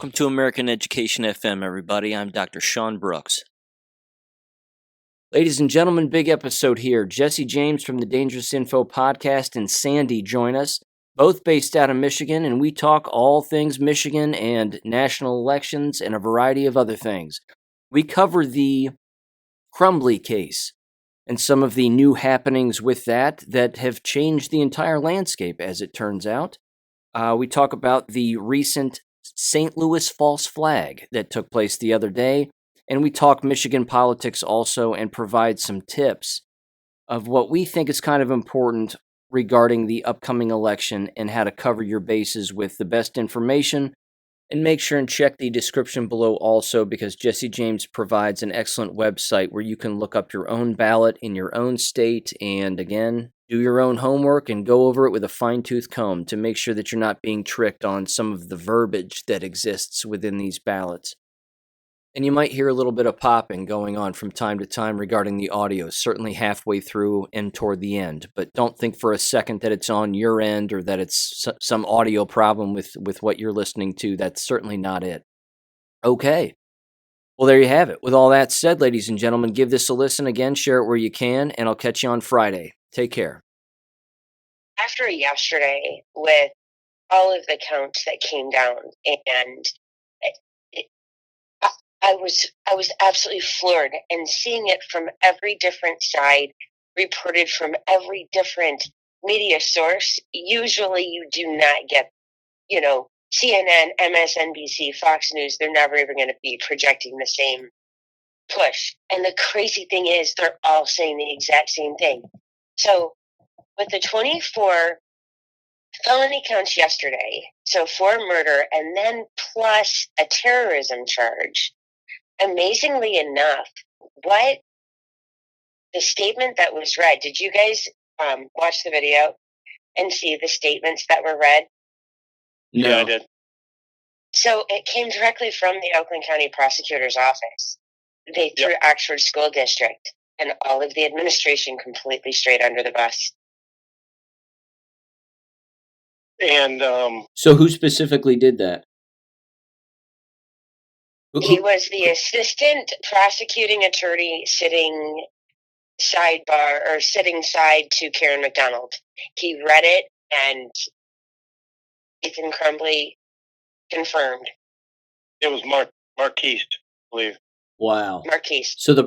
Welcome to American Education FM, everybody. I'm Dr. Sean Brooks. Ladies and gentlemen, big episode here. Jaymz from the Dangerous Info podcast and Sandee join us, both based out of Michigan, and we talk all things Michigan and national elections and a variety of other things. We cover the Crumbley case and some of the new happenings with that have changed the entire landscape, as it turns out. We talk about the recent St. Louis false flag that took place the other day, and we talk Michigan politics also and provide some tips of what we think is kind of important regarding the upcoming election and how to cover your bases with the best information. And make sure and check the description below also, because Jesse James provides an excellent website where you can look up your own ballot in your own state and, again, do your own homework and go over it with a fine-tooth comb to make sure that you're not being tricked on some of the verbiage that exists within these ballots. And you might hear a little bit of popping going on from time to time regarding the audio, certainly halfway through and toward the end. But don't think for a second that it's on your end or that it's some audio problem with what you're listening to. That's certainly not it. Okay. Well, there you have it. With all that said, ladies and gentlemen, give this a listen again, share it where you can, and I'll catch you on Friday. Take care. After yesterday, with all of the counts that came down, and I was absolutely floored, and seeing it from every different side, reported from every different media source. Usually you do not get, CNN, MSNBC, Fox News, they're never even going to be projecting the same push. And the crazy thing is they're all saying the exact same thing. So with the 24 felony counts yesterday, so 4 murder, and then plus a terrorism charge, amazingly enough, what the statement that was read, did you guys watch the video and see the statements that were read? No. Yeah, I did. So it came directly from the Oakland County Prosecutor's Office. They threw Oxford School District and all of the administration completely straight under the bus. And so who specifically did that? He was the assistant prosecuting attorney sitting side to Karen McDonald. He read it, and Ethan Crumbley confirmed. It was Marquise, I believe. Wow. Marquise. So the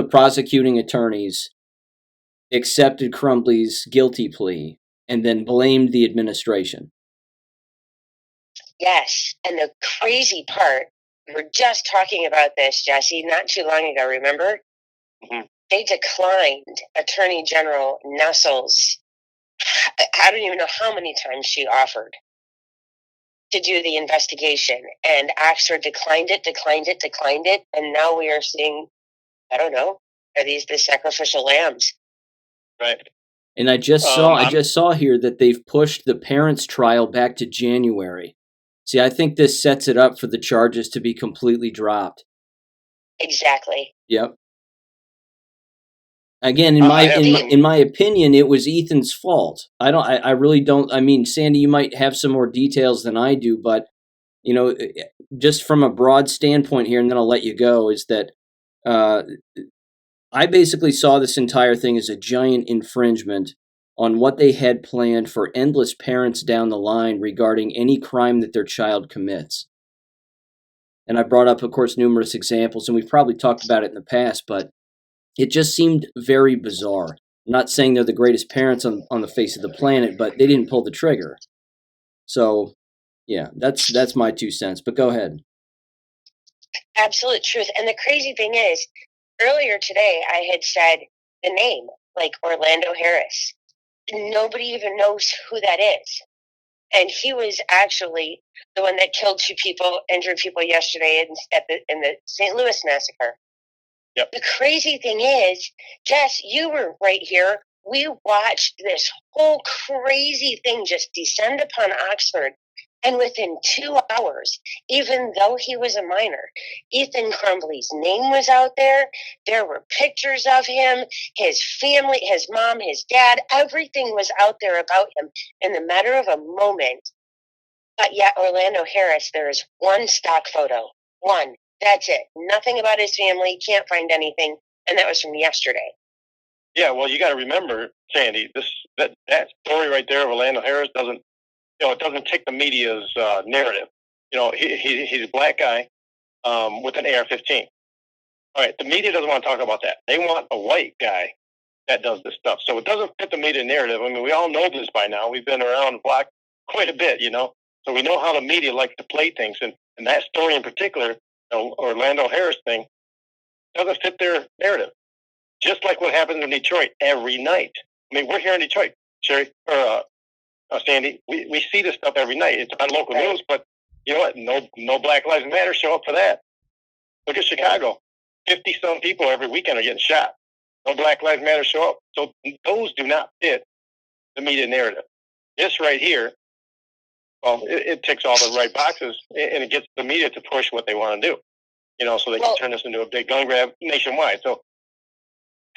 prosecuting attorneys accepted Crumbley's guilty plea and then blamed the administration. Yes, and the crazy part, we were just talking about this, Jesse, not too long ago, remember? Mm-hmm. They declined Attorney General Nestle's, I don't even know how many times she offered to do the investigation, and Oxford declined it, and now we are seeing, I don't know, are these the sacrificial lambs? Right. And I just saw here that they've pushed the parents' trial back to January. See, I think this sets it up for the charges to be completely dropped. Exactly. Yep. Again, in my opinion, it was Ethan's fault. I really don't. I mean, Sandee, you might have some more details than I do, but just from a broad standpoint here, and then I'll let you go. Is that I basically saw this entire thing as a giant infringement on what they had planned for endless parents down the line regarding any crime that their child commits. And I brought up, of course, numerous examples, and we've probably talked about it in the past, but it just seemed very bizarre. I'm not saying they're the greatest parents on the face of the planet, but they didn't pull the trigger. So, yeah, that's my 2 cents, but go ahead. Absolute truth. And the crazy thing is, earlier today, I had said the name, like Orlando Harris. Nobody even knows who that is. And he was actually the one that killed 2 people, injured people yesterday in the St. Louis massacre. Yep. The crazy thing is, Jess, you were right here. We watched this whole crazy thing just descend upon Oxford. And within 2 hours, even though he was a minor, Ethan Crumbley's name was out there. There were pictures of him, his family, his mom, his dad. Everything was out there about him. In the matter of a moment, But yet Orlando Harris, there is one stock photo. One. That's it. Nothing about his family. Can't find anything. And that was from yesterday. Yeah, well, you got to remember, Sandy, that story right there of Orlando Harris doesn't, it doesn't take the media's narrative. He's a black guy with an AR-15. All right, the media doesn't want to talk about that. They want a white guy that does this stuff. So it doesn't fit the media narrative. I mean, we all know this by now. We've been around the block quite a bit, So we know how the media likes to play things. And that story in particular, Orlando Harris thing, doesn't fit their narrative. Just like what happens in Detroit every night. I mean, we're here in Detroit, Sherry, or Sandy. We see this stuff every night. It's on local news, but you know what? No Black Lives Matter show up for that. Look at Chicago. 50-some people every weekend are getting shot. No Black Lives Matter show up. So those do not fit the media narrative. This right here, well, it ticks all the right boxes, and it gets the media to push what they want to do. So they can turn this into a big gun grab nationwide. So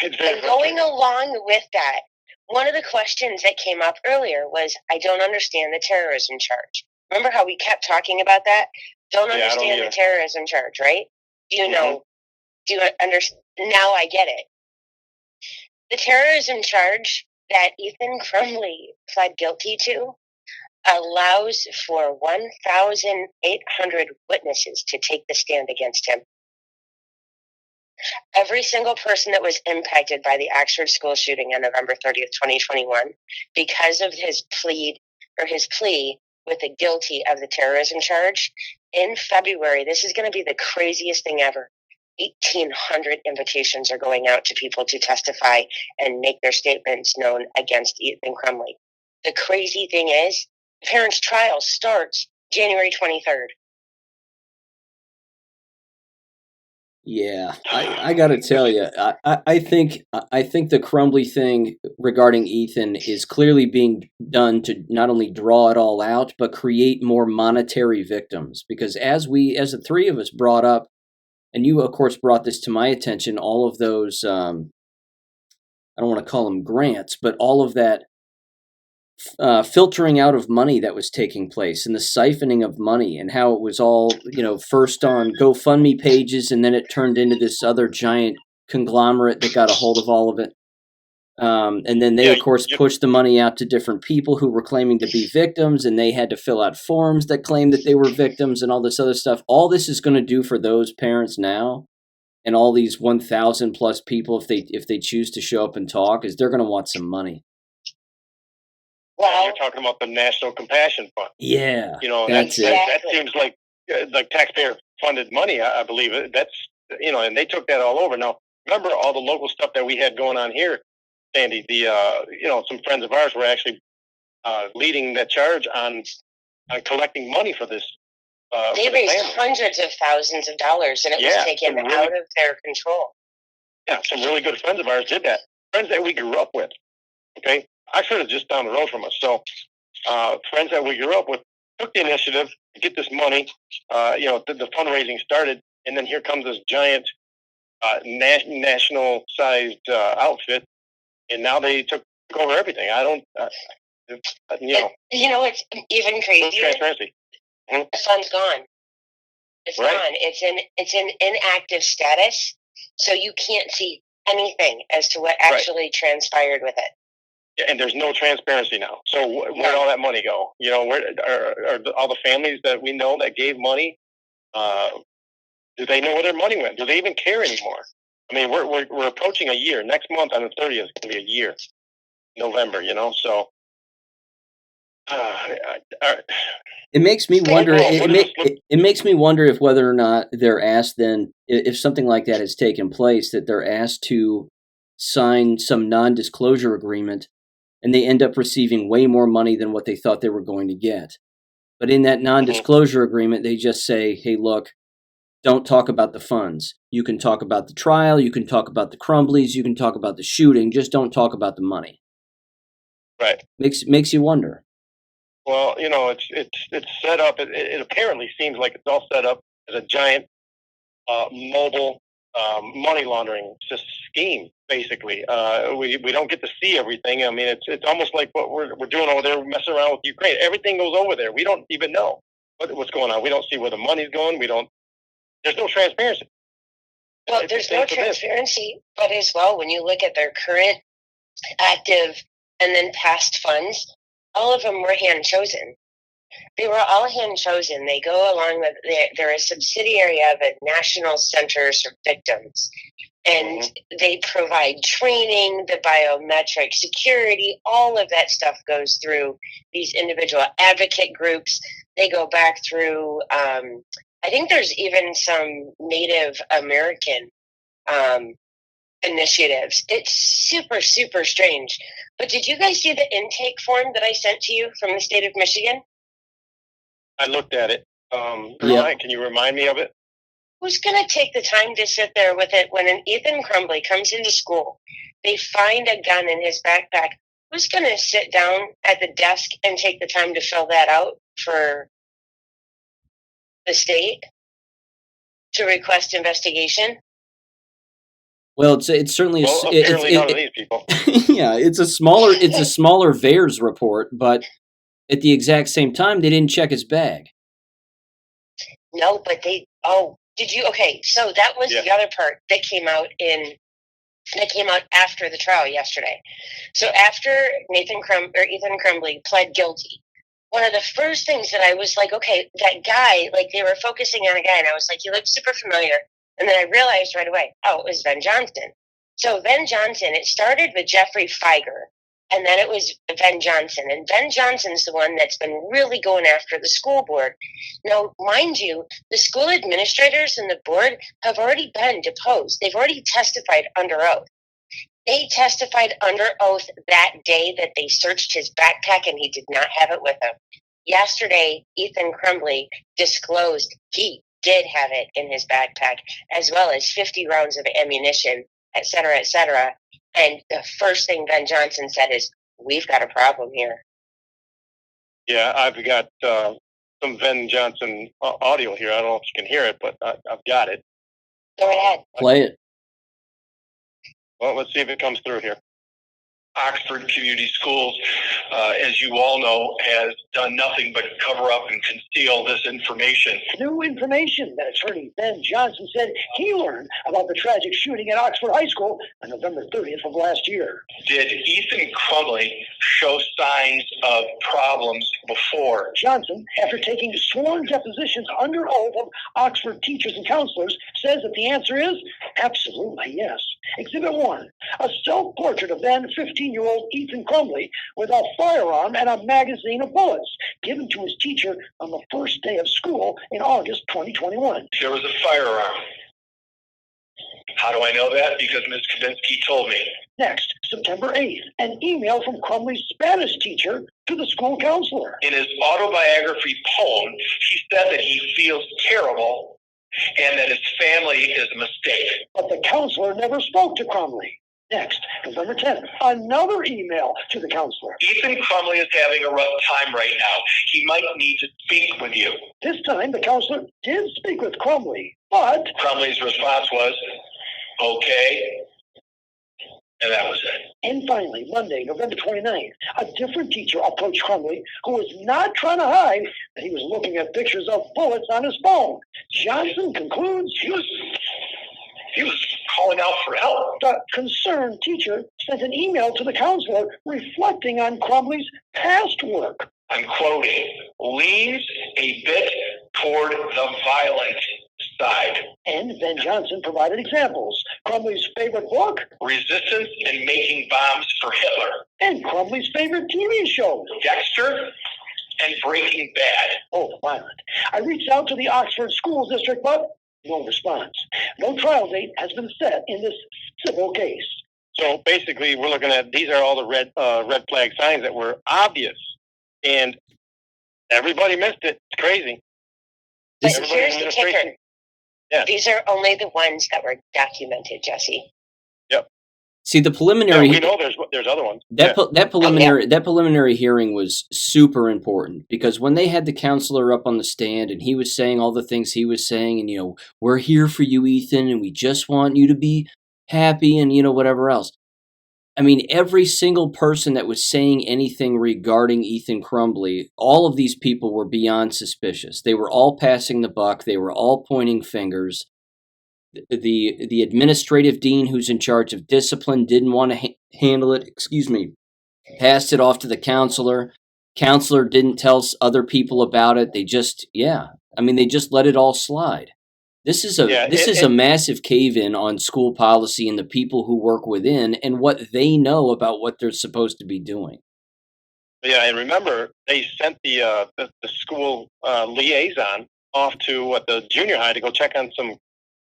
it's very going along with that, one of the questions that came up earlier was, I don't understand the terrorism charge. Remember how we kept talking about that? Don't understand the terrorism charge, right? Do you know? Do you understand? Now I get it. The terrorism charge that Ethan Crumbley pled guilty to allows for 1,800 witnesses to take the stand against him. Every single person that was impacted by the Oxford school shooting on November 30th, 2021, because of his plea with the guilty of the terrorism charge, in February, this is going to be the craziest thing ever. 1,800 invitations are going out to people to testify and make their statements known against Ethan Crumbley. The crazy thing is, the parents' trial starts January 23rd. Yeah, I got to tell you, I think the Crumbley thing regarding Ethan is clearly being done to not only draw it all out, but create more monetary victims. Because as the three of us brought up, and you of course brought this to my attention, all of those, I don't want to call them grants, but all of that filtering out of money that was taking place and the siphoning of money, and how it was all, first on GoFundMe pages, and then it turned into this other giant conglomerate that got a hold of all of it. And then they, of course, pushed the money out to different people who were claiming to be victims, and they had to fill out forms that claimed that they were victims and all this other stuff. All this is going to do for those parents now, and all these 1,000 plus people, if they choose to show up and talk, is they're going to want some money. Well, you're talking about the National Compassion Fund. Yeah, that's it. That seems like taxpayer-funded money. I believe it. That's and they took that all over. Now, remember all the local stuff that we had going on here, Sandy. Some friends of ours were actually leading that charge on collecting money for this. They raised hundreds of thousands of dollars, and it was taken out of their control. Yeah, some really good friends of ours did that. Friends that we grew up with. Okay. Oxford is just down the road from us. So friends that we grew up with took the initiative to get this money. The fundraising started, and then here comes this giant national-sized outfit, and now they took over everything. It's even crazier. Transparency. Mm-hmm. The fund's gone. It's gone. It's in inactive status, so you can't see anything as to what actually transpired with it. And there's no transparency now. So where'd all that money go? Where are all the families that we know that gave money? Do they know where their money went? Do they even care anymore? I mean, we're approaching a year. Next month on the 30th is going to be a year, November. So it makes me wonder. It makes me wonder if whether or not they're asked then, if something like that has taken place, that they're asked to sign some non-disclosure agreement, and they end up receiving way more money than what they thought they were going to get. But in that non-disclosure agreement, they just say, hey, look, don't talk about the funds. You can talk about the trial, you can talk about the Crumbleys, you can talk about the shooting, just don't talk about the money. Right. Makes you wonder. Well, it's set up, it apparently seems like it's all set up as a giant mobile money laundering scheme. Basically, we don't get to see everything. I mean, it's almost like what we're doing over there, messing around with Ukraine. Everything goes over there. We don't even know what's going on. We don't see where the money's going. There's no transparency. Well, there's no transparency, but as well, when you look at their current, active, and then past funds, all of them were hand chosen. They were all hand chosen. They go along with, they're a subsidiary of it, National Centers for Victims. And they provide training, the biometric security, all of that stuff goes through these individual advocate groups. They go back through, I think there's even some Native American initiatives. It's super, super strange. But did you guys see the intake form that I sent to you from the state of Michigan? I looked at it. Ryan, can you remind me of it? Who's going to take the time to sit there with it when an Ethan Crumbley comes into school? They find a gun in his backpack. Who's going to sit down at the desk and take the time to fill that out for the state to request investigation? Well, it's certainly apparently none of these people. Yeah, it's a smaller VAERS report, but at the exact same time, they didn't check his bag. No, but did you? Okay, so that was the other part that came out after the trial yesterday. So after Ethan Crumbley pled guilty, one of the first things that I was like, okay, that guy, like they were focusing on a guy, and I was like, he looked super familiar. And then I realized right away, it was Ben Johnson. So Ben Johnson, it started with Jeffrey Feiger, and then it was Ben Johnson. And Ben Johnson's the one that's been really going after the school board. Now, mind you, the school administrators and the board have already been deposed. They've already testified under oath. They testified under oath that day that they searched his backpack and he did not have it with him. Yesterday, Ethan Crumbley disclosed he did have it in his backpack, as well as 50 rounds of ammunition, et cetera, et cetera. And the first thing Ben Johnson said is, we've got a problem here. Yeah, I've got some Ben Johnson audio here. I don't know if you can hear it, but I've got it. Go ahead. Play it. Well, let's see if it comes through here. Oxford Community Schools, as you all know, has done nothing but cover up and conceal this information. New information that attorney Ben Johnson said he learned about the tragic shooting at Oxford High School on November 30th of last year. Did Ethan Crumbley show signs of problems before? Johnson, after taking sworn depositions under oath of Oxford teachers and counselors, says that the answer is absolutely yes. Exhibit 1, a self-portrait of then 15-year-old Ethan Crumbley with a firearm and a magazine of bullets given to his teacher on the first day of school in August 2021. There was a firearm. How do I know that? Because Ms. Kavinsky told me. Next, September 8th, an email from Crumbley's Spanish teacher to the school counselor. In his autobiography poem, he said that he feels terrible and that his family is a mistake. But the counselor never spoke to Crumbley. Next, November 10th, another email to the counselor. Ethan Crumbley is having a rough time right now. He might need to speak with you. This time, the counselor did speak with Crumbley, but Crumbley's response was, okay. And that was it. And finally, Monday, November 29th, a different teacher approached Crumbley, who was not trying to hide that he was looking at pictures of bullets on his phone. Johnson concludes he was calling out for help. The concerned teacher sent an email to the counselor reflecting on Crumbley's past work. I'm quoting, leans a bit toward the violent side. And Ben Johnson provided examples. Crumbley's favorite book, Resistance and Making Bombs for Hitler. And Crumbley's favorite TV shows, Dexter and Breaking Bad. Oh, violent. I reached out to the Oxford School District, but no response. No trial date has been set in this civil case. So basically, we're looking at, these are all the red flag signs that were obvious, and everybody missed it. It's crazy. But here's the kicker. Yeah. These are only the ones that were documented, Jesse. Yep. See, the Yeah, preliminary we know there's other ones. that preliminary hearing was super important because when they had the counselor up on the stand and he was saying all the things he was saying, and we're here for you, Ethan, and we just want you to be happy, and whatever else. I mean, every single person that was saying anything regarding Ethan Crumbley, all of these people were beyond suspicious. They were all passing the buck. They were all pointing fingers. The administrative dean who's in charge of discipline didn't want to handle it. Excuse me. Passed it off to the counselor. Counselor didn't tell other people about it. They just, they just let it all slide. This is a massive cave-in on school policy and the people who work within and what they know about what they're supposed to be doing. Yeah, and remember, they sent the school liaison off to the junior high to go check on some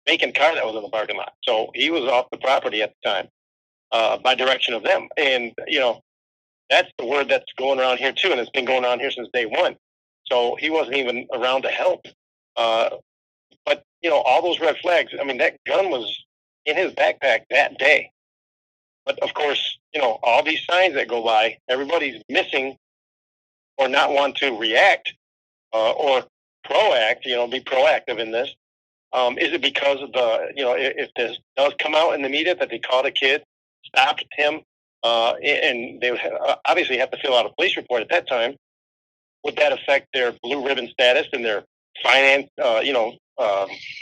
vacant car that was in the parking lot. So he was off the property at the time by direction of them. And, that's the word that's going around here, too, and it's been going on here since day one. So he wasn't even around to help. But, all those red flags, I mean, that gun was in his backpack that day. But, of course, all these signs that go by, everybody's missing or not want to react or be proactive in this. Is it because of if this does come out in the media that they caught a kid, stopped him, and they would obviously have to fill out a police report at that time, would that affect their blue ribbon status and their finance,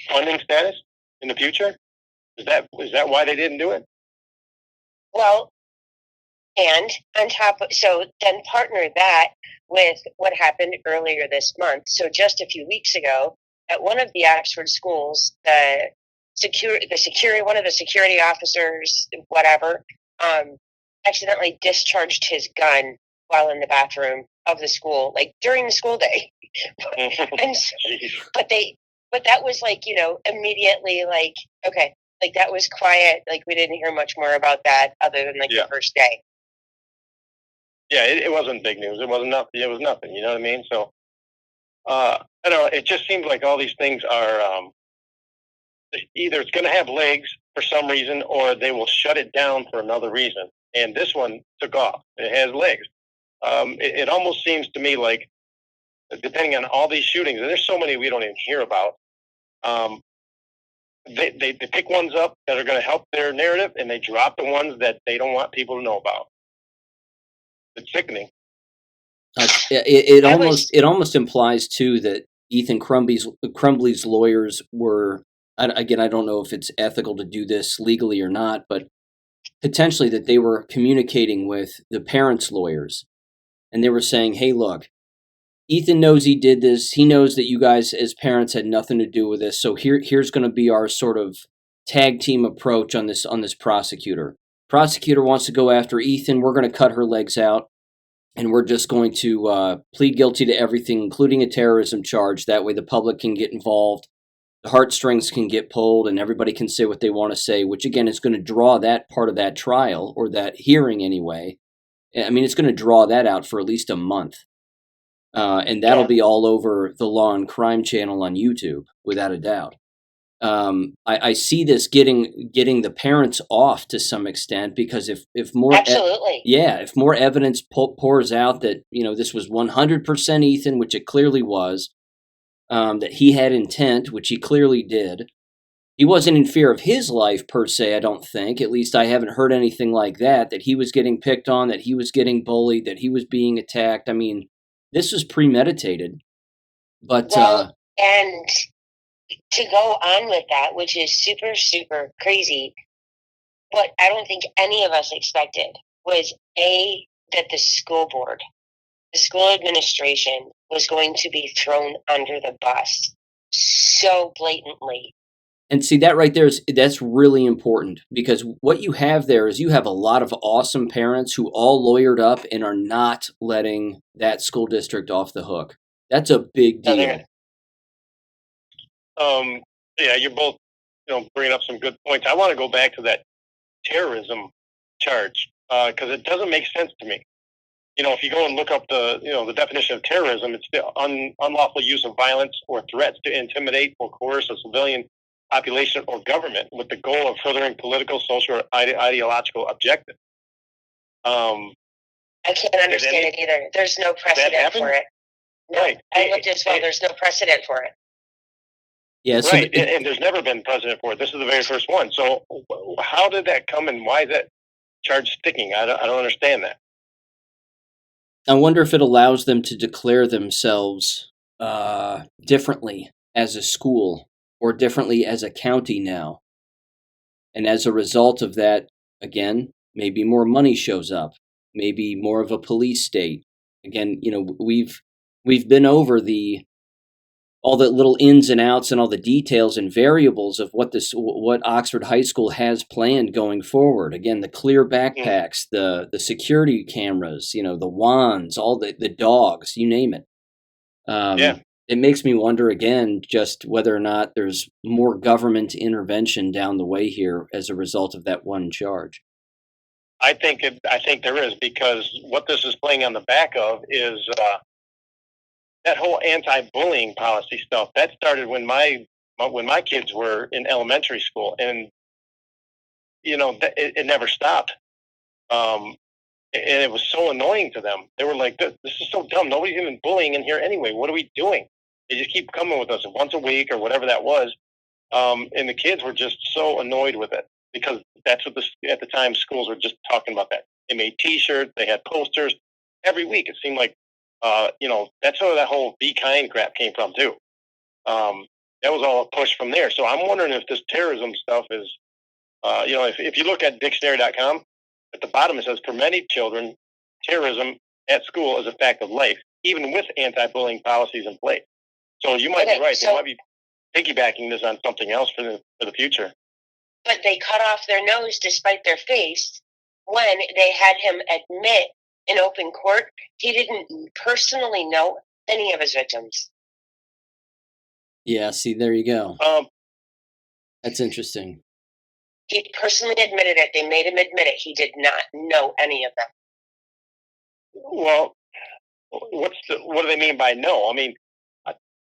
funding status in the future? Is that why they didn't do it? Well, and on top of, so then partner that with what happened earlier this month. So just a few weeks ago, at one of the Oxford schools, one of the security officers, whatever, accidentally discharged his gun while in the bathroom of the school, like during the school day. But that was immediately okay, that was quiet. We didn't hear much more about that other than the first day. Yeah, it wasn't big news. It wasn't nothing. It was nothing. You know what I mean? So, I don't know. It just seems like all these things are either it's going to have legs for some reason, or they will shut it down for another reason. And this one took off. It has legs. It almost seems to me like, depending on all these shootings, and there's so many we don't even hear about, they pick ones up that are going to help their narrative, and they drop the ones that they don't want people to know about. It's sickening. It almost implies too that Ethan Crumbley's lawyers were, again, I don't know if it's ethical to do this legally or not, but potentially that they were communicating with the parents' lawyers, and they were saying, "Hey, look, Ethan knows he did this. He knows that you guys as parents had nothing to do with this. So here's going to be our sort of tag team approach on this prosecutor. Prosecutor wants to go after Ethan. We're going to cut her legs out, and we're just going to plead guilty to everything, including a terrorism charge. That way the public can get involved, the heartstrings can get pulled, and everybody can say what they want to say, which, again, is going to draw that part of that trial, or that hearing anyway. I mean, it's going to draw that out for at least a month. And that'll be all over the Law and Crime channel on YouTube, without a doubt. I see this getting the parents off to some extent, because if more if more evidence pours out that this was 100% Ethan, which it clearly was, that he had intent, which he clearly did. He wasn't in fear of his life per se, I don't think. At least I haven't heard anything like that. That he was getting picked on, that he was getting bullied, that he was being attacked. I mean, this was premeditated. But and to go on with that, which is super, super crazy, what I don't think any of us expected was that the school board, the school administration, was going to be thrown under the bus so blatantly. And see, that right there that's really important, because what you have there is you have a lot of awesome parents who all lawyered up and are not letting that school district off the hook. That's a big deal. Yeah, you're both, bringing up some good points. I want to go back to that terrorism charge, because it doesn't make sense to me. If you go and look up the definition of terrorism, it's the unlawful use of violence or threats to intimidate or coerce a civilian population or government with the goal of furthering political, social, or ideological objectives. I can't understand it either. There's no precedent for it. No, right. I looked as well. There's no precedent for it. Yeah, so right. And there's never been precedent for it. This is the very first one. So how did that come, and why is that charge sticking? I don't understand that. I wonder if it allows them to declare themselves differently as a school or differently as a county now. And as a result of that, again, maybe more money shows up, maybe more of a police state. Again, we've been over all the little ins and outs and all the details and variables of what Oxford High School has planned going forward. Again, the clear backpacks, the security cameras, the wands, all the dogs, you name it. It makes me wonder again just whether or not there's more government intervention down the way here as a result of that one charge. I think there is, because what this is playing on the back of is that whole anti-bullying policy stuff. That started when my kids were in elementary school, and it never stopped. And it was so annoying to them. They were like, "This is so dumb. Nobody's even bullying in here anyway. What are we doing?" They just keep coming with us once a week or whatever that was. And the kids were just so annoyed with it, because that's what at the time schools were just talking about that. They made T-shirts, they had posters every week. It seemed like, that's where that whole "be kind" crap came from too. That was all a push from there. So I'm wondering if this terrorism stuff is, if you look at dictionary.com, at the bottom it says, for many children, terrorism at school is a fact of life, even with anti-bullying policies in place. So you might be right. They might be piggybacking this on something else for the future. But they cut off their nose despite their face when they had him admit in open court he didn't personally know any of his victims. Yeah, see, there you go. That's interesting. He personally admitted it. They made him admit it. He did not know any of them. Well, what do they mean by no? I mean,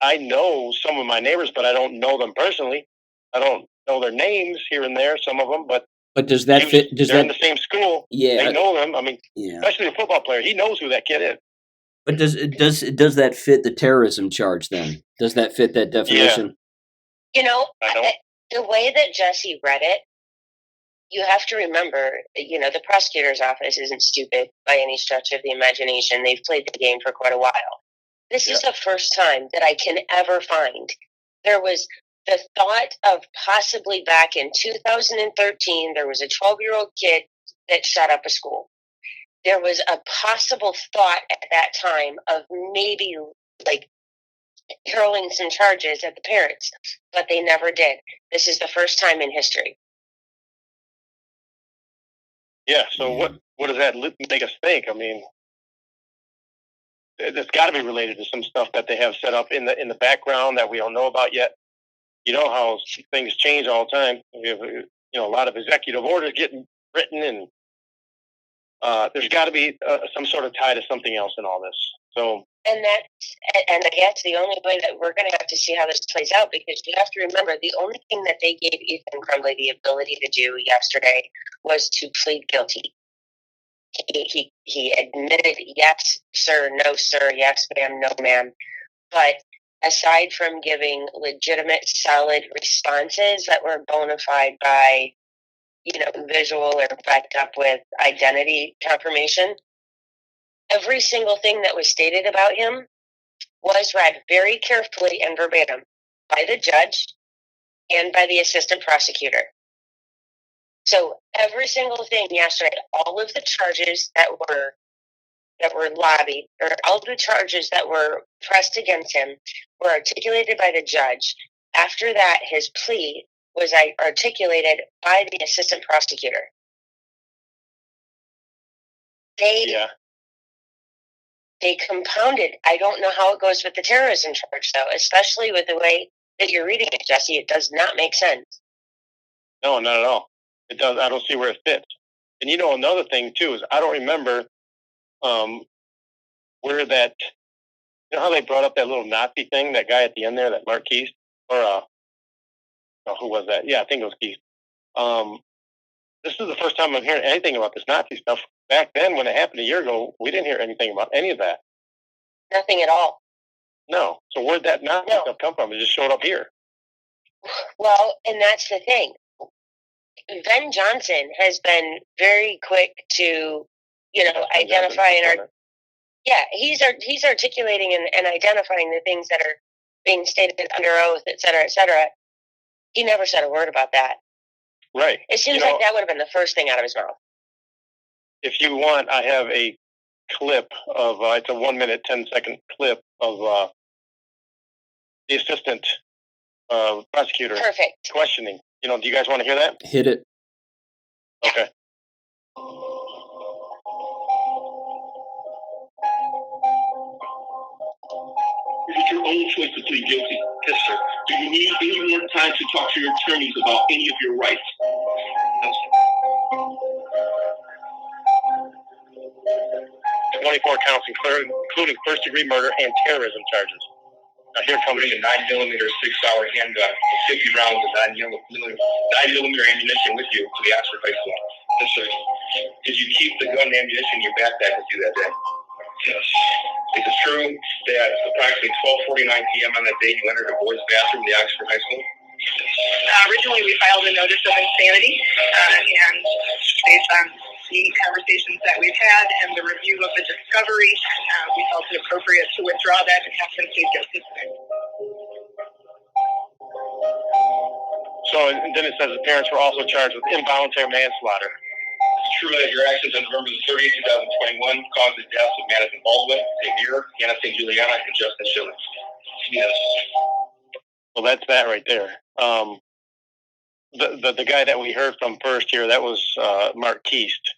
I know some of my neighbors, but I don't know them personally. I don't know their names here and there, some of them, but does that fit? They're in the same school. Yeah, they know them. I mean, especially a football player, he knows who that kid is. But does that fit the terrorism charge then? Does that fit that definition? Yeah. The way that Jesse read it, you have to remember, the prosecutor's office isn't stupid by any stretch of the imagination. They've played the game for quite a while. This is the first time that I can ever find there was the thought of possibly back in 2013, there was a 12-year-old kid that shot up a school. There was a possible thought at that time of maybe hurling some charges at the parents, but they never did. This is the first time in history. Yeah, so what does that make us think? I mean, it's got to be related to some stuff that they have set up in the background that we don't know about yet. You know how things change all the time. We have a lot of executive orders getting written, and there's got to be some sort of tie to something else in all this. So, and I guess the only way that we're going to have to see how this plays out, because you have to remember the only thing that they gave Ethan Crumbley the ability to do yesterday was to plead guilty. He admitted, yes, sir, no, sir, yes, ma'am, no, ma'am. But aside from giving legitimate, solid responses that were bona fide by, visual or backed up with identity confirmation, every single thing that was stated about him was read very carefully and verbatim by the judge and by the assistant prosecutor. So every single thing yesterday, all of the charges that were lobbied, or all of the charges that were pressed against him, were articulated by the judge. After that, his plea was articulated by the assistant prosecutor. They compounded. I don't know how it goes with the terrorism charge, though, especially with the way that you're reading it, Jesse. It does not make sense. No, not at all. It does. I don't see where it fits. And another thing too is I don't remember where that. How they brought up that little Nazi thing, that guy at the end there, that Marquise, or Oh, who was that? Yeah, I think it was Keith. This is the first time I'm hearing anything about this Nazi stuff. Back then, when it happened a year ago, we didn't hear anything about any of that. Nothing at all. No. So where'd that Nazi stuff come from? It just showed up here. Well, and that's the thing. Ben Johnson has been very quick to, identify he's articulating and identifying the things that are being stated under oath, et cetera, et cetera. He never said a word about that. Right. It seems like that would have been the first thing out of his mouth. If you want, I have a clip of, it's a 1 minute, 10-second clip of the assistant prosecutor questioning. Do you guys want to hear that? Hit it. Okay. Is it your own choice to plead guilty? Yes, sir. Do you need any more time to talk to your attorneys about any of your rights? No, sir. 24 counts, including first-degree murder and terrorism charges. Now here comes a 9mm 6-hour handgun with 50 rounds of 9mm ammunition with you to the Oxford High School. Yes, sir. Did you keep the gun and ammunition in your backpack with you that day? Yes. Is it true that approximately 12:49 p.m. on that day you entered a boys' bathroom in the Oxford High School? Originally, we filed a notice of insanity, and based on the conversations that we've had and the review of the discovery, we felt it appropriate to withdraw that and have them plead guilty today. So, and then it says the parents were also charged with involuntary manslaughter. It's true that your actions on November 30, 2021 caused the deaths of Madison Baldwin, Xavier, Hannah St. Juliana, and Justin Schilling. Yes. Well, that's that right there. The guy that we heard from first here, that was Mark Keast,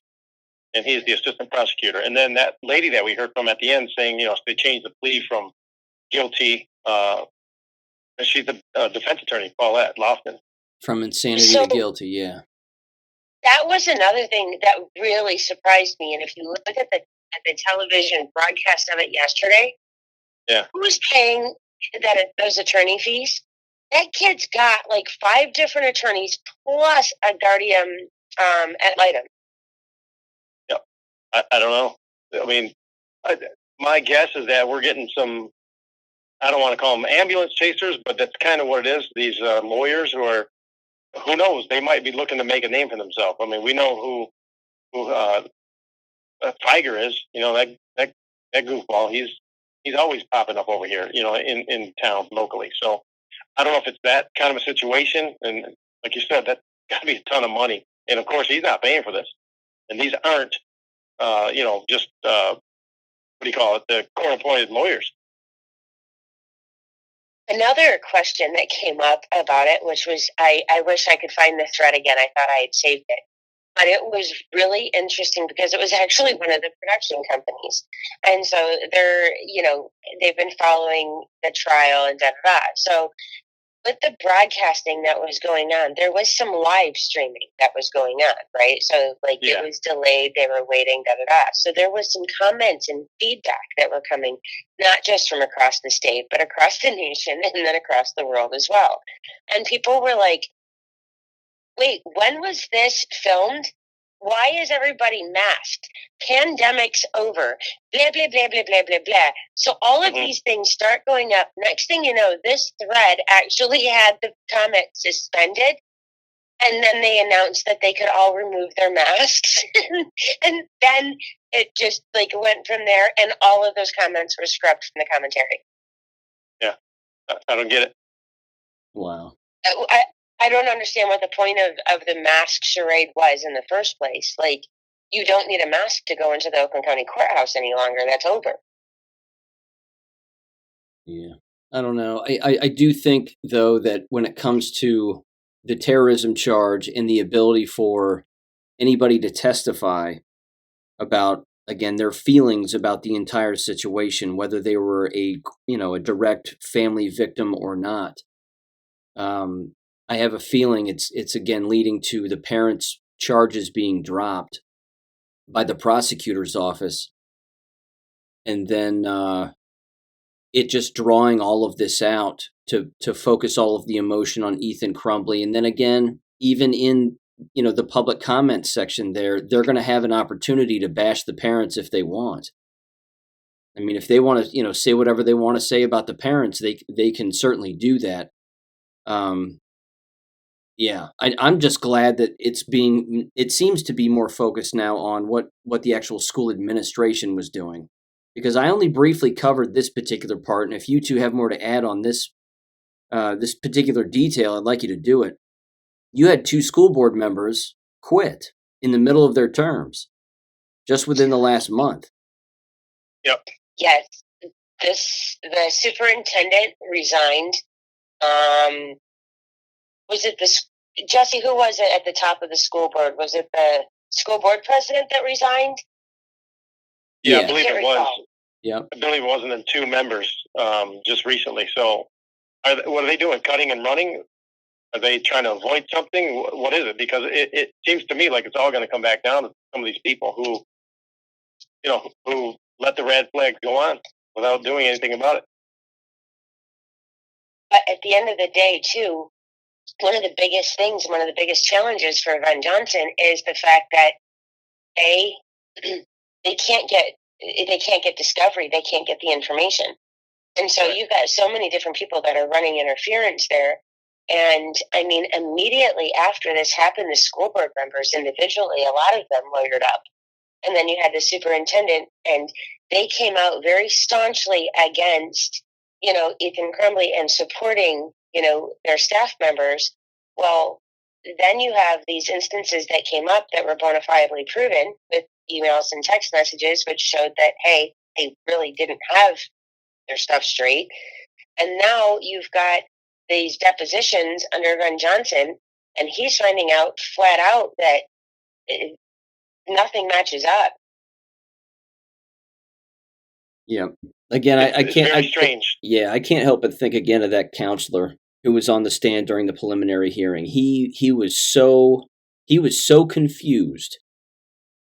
and he's the assistant prosecutor. And then that lady that we heard from at the end saying, they changed the plea from guilty. She's the defense attorney, Paulette Lofton. From insanity to guilty, yeah. That was another thing that really surprised me. And if you look at the television broadcast of it yesterday, who was paying those attorney fees? That kid's got like 5 different attorneys plus a guardian ad litem. Yep. I don't know. I mean, my guess is that we're getting some, I don't want to call them ambulance chasers, but that's kind of what it is. These lawyers who are, who knows, they might be looking to make a name for themselves. I mean, we know who Tiger is, that goofball. He's always popping up over here, in town locally. So I don't know if it's that kind of a situation. And like you said, that's got to be a ton of money. And of course, he's not paying for this. And these aren't, just, what do you call it? The court-appointed lawyers. Another question that came up about it, which was, I wish I could find the thread again. I thought I had saved it. But it was really interesting because it was actually one of the production companies. And so they've been following the trial and da-da-da. So with the broadcasting that was going on, there was some live streaming that was going on, right? So it was delayed, they were waiting, da-da-da. So there was some comments and feedback that were coming, not just from across the state, but across the nation and then across the world as well. And people were like, wait, when was this filmed? Why is everybody masked? Pandemic's over. Blah, blah, blah, blah, blah, blah, blah. So all of these things start going up. Next thing you know, this thread actually had the comment suspended. And then they announced that they could all remove their masks. And then it just went from there. And all of those comments were scrubbed from the commentary. Yeah. I don't get it. Wow. I don't understand what the point of the mask charade was in the first place. You don't need a mask to go into the Oakland County Courthouse any longer. That's over. Yeah. I don't know. I do think, though, that when it comes to the terrorism charge and the ability for anybody to testify about, again, their feelings about the entire situation, whether they were a direct family victim or not, I have a feeling it's again leading to the parents' charges being dropped by the prosecutor's office, and then it just drawing all of this out to focus all of the emotion on Ethan Crumbley. And then again, even in, the public comment section there, they're going to have an opportunity to bash the parents if they want. I mean, if they want to, say whatever they want to say about the parents, they can certainly do that. Yeah, I'm just glad that it seems to be more focused now on what the actual school administration was doing. Because I only briefly covered this particular part, and if you two have more to add on this particular detail, I'd like you to do it. You had 2 school board members quit in the middle of their terms, just within the last month. Yep. Yes, the superintendent resigned. Was it Jesse? Who was it at the top of the school board? Was it the school board president that resigned? Yeah, I believe it was. Yeah, I believe it was, and then 2 members just recently. So, what are they doing? Cutting and running? Are they trying to avoid something? What is it? Because it seems to me like it's all going to come back down to some of these people who let the red flag go on without doing anything about it. But at the end of the day, too, one of the biggest challenges for Van Johnson is the fact that they can't get discovery, they can't get the information, and so you've got so many different people that are running interference there. And I mean, immediately after this happened, the school board members individually, a lot of them lawyered up, and then you had the superintendent, and they came out very staunchly against Ethan Crumbley and supporting their staff members. Well, then you have these instances that came up that were bona fidely proven with emails and text messages, which showed that, hey, they really didn't have their stuff straight. And now you've got these depositions under Van Johnson, and he's finding out flat out that nothing matches up. Yeah. Again, I can't. Very strange. I can't help but think again of that counselor who was on the stand during the preliminary hearing. He was so confused,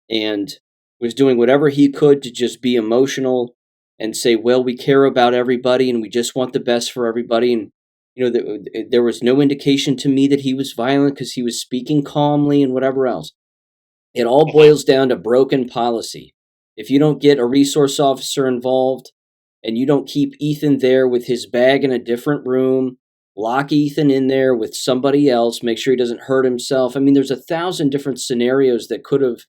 and was doing whatever he could to just be emotional and say, "Well, we care about everybody, and we just want the best for everybody." And there was no indication to me that he was violent because he was speaking calmly and whatever else. It all boils down to broken policy. If you don't get a resource officer involved, and you don't keep Ethan there with his bag in a different room, lock Ethan in there with somebody else, make sure he doesn't hurt himself. I mean, there's 1,000 different scenarios that could have,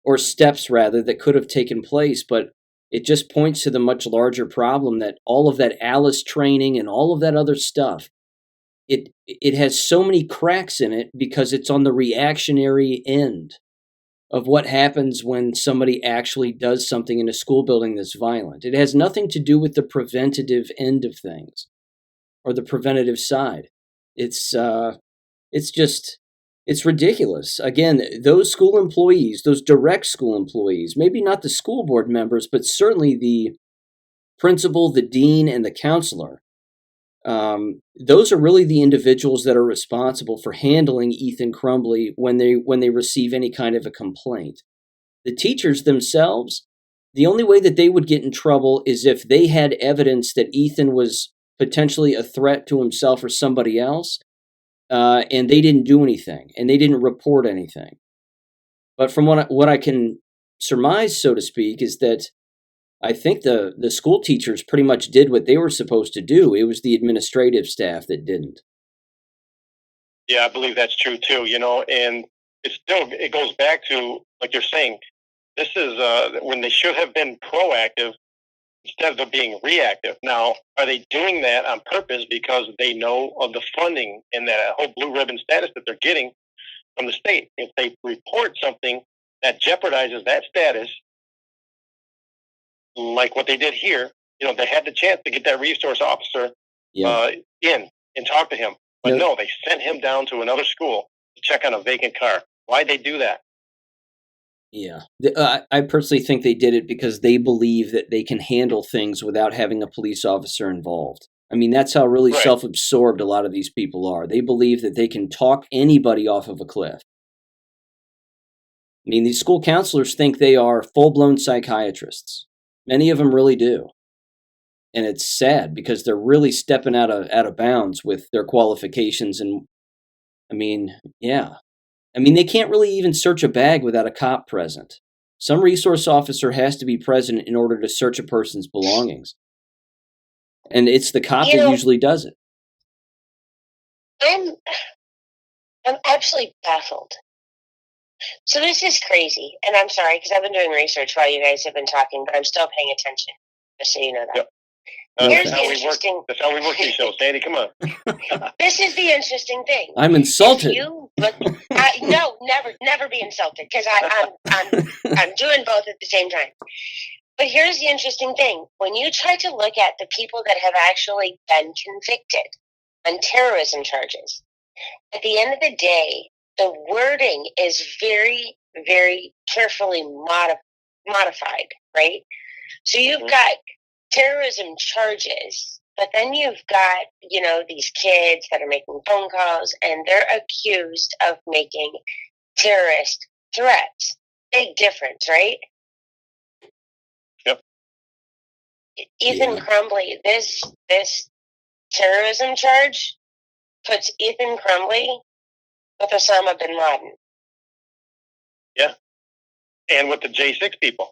or steps rather, that could have taken place, but it just points to the much larger problem that all of that Alice training and all of that other stuff, it has so many cracks in it because it's on the reactionary end of what happens when somebody actually does something in a school building that's violent. It has nothing to do with the preventative end of things or the preventative side. It's ridiculous. Again, those school employees, those direct school employees, maybe not the school board members, but certainly the principal, the dean, and the counselor, those are really the individuals that are responsible for handling Ethan Crumbley when they receive any kind of a complaint. The teachers themselves, the only way that they would get in trouble is if they had evidence that Ethan was potentially a threat to himself or somebody else, and they didn't do anything, and they didn't report anything. But from what I can surmise, so to speak, is that I think the school teachers pretty much did what they were supposed to do. It was the administrative staff that didn't. Yeah, I believe that's true too. And it goes back to, like you're saying, this is when they should have been proactive instead of being reactive. Now, are they doing that on purpose because they know of the funding and that whole blue ribbon status that they're getting from the state? If they report something that jeopardizes that status, like what they did here, they had the chance to get that resource officer in and talk to him. But no, they sent him down to another school to check on a vacant car. Why'd they do that? Yeah. I personally think they did it because they believe that they can handle things without having a police officer involved. I mean, that's how really self-absorbed a lot of these people are. They believe that they can talk anybody off of a cliff. I mean, these school counselors think they are full-blown psychiatrists. Many of them really do. And it's sad because they're really stepping out of bounds with their qualifications. And I mean, yeah. I mean, they can't really even search a bag without a cop present. Some resource officer has to be present in order to search a person's belongings. And it's the cop that usually does it. I'm absolutely baffled. So this is crazy. And I'm sorry, because I've been doing research while you guys have been talking, but I'm still paying attention, just so you know that. Yep. Here's That's the how interesting. that's how we work these shows, Sandee. Come on. This is the interesting thing. I'm insulted. If you look, no, never be insulted, because I'm doing both at the same time. But here's the interesting thing: when you try to look at the people that have actually been convicted on terrorism charges, at the end of the day, the wording is very, very carefully modified, right? So you've got terrorism charges, but then you've got, these kids that are making phone calls and they're accused of making terrorist threats. Big difference, right? Yep. Ethan Crumbley, this terrorism charge puts Ethan Crumbley with Osama bin Laden. Yeah. And with the J6 people.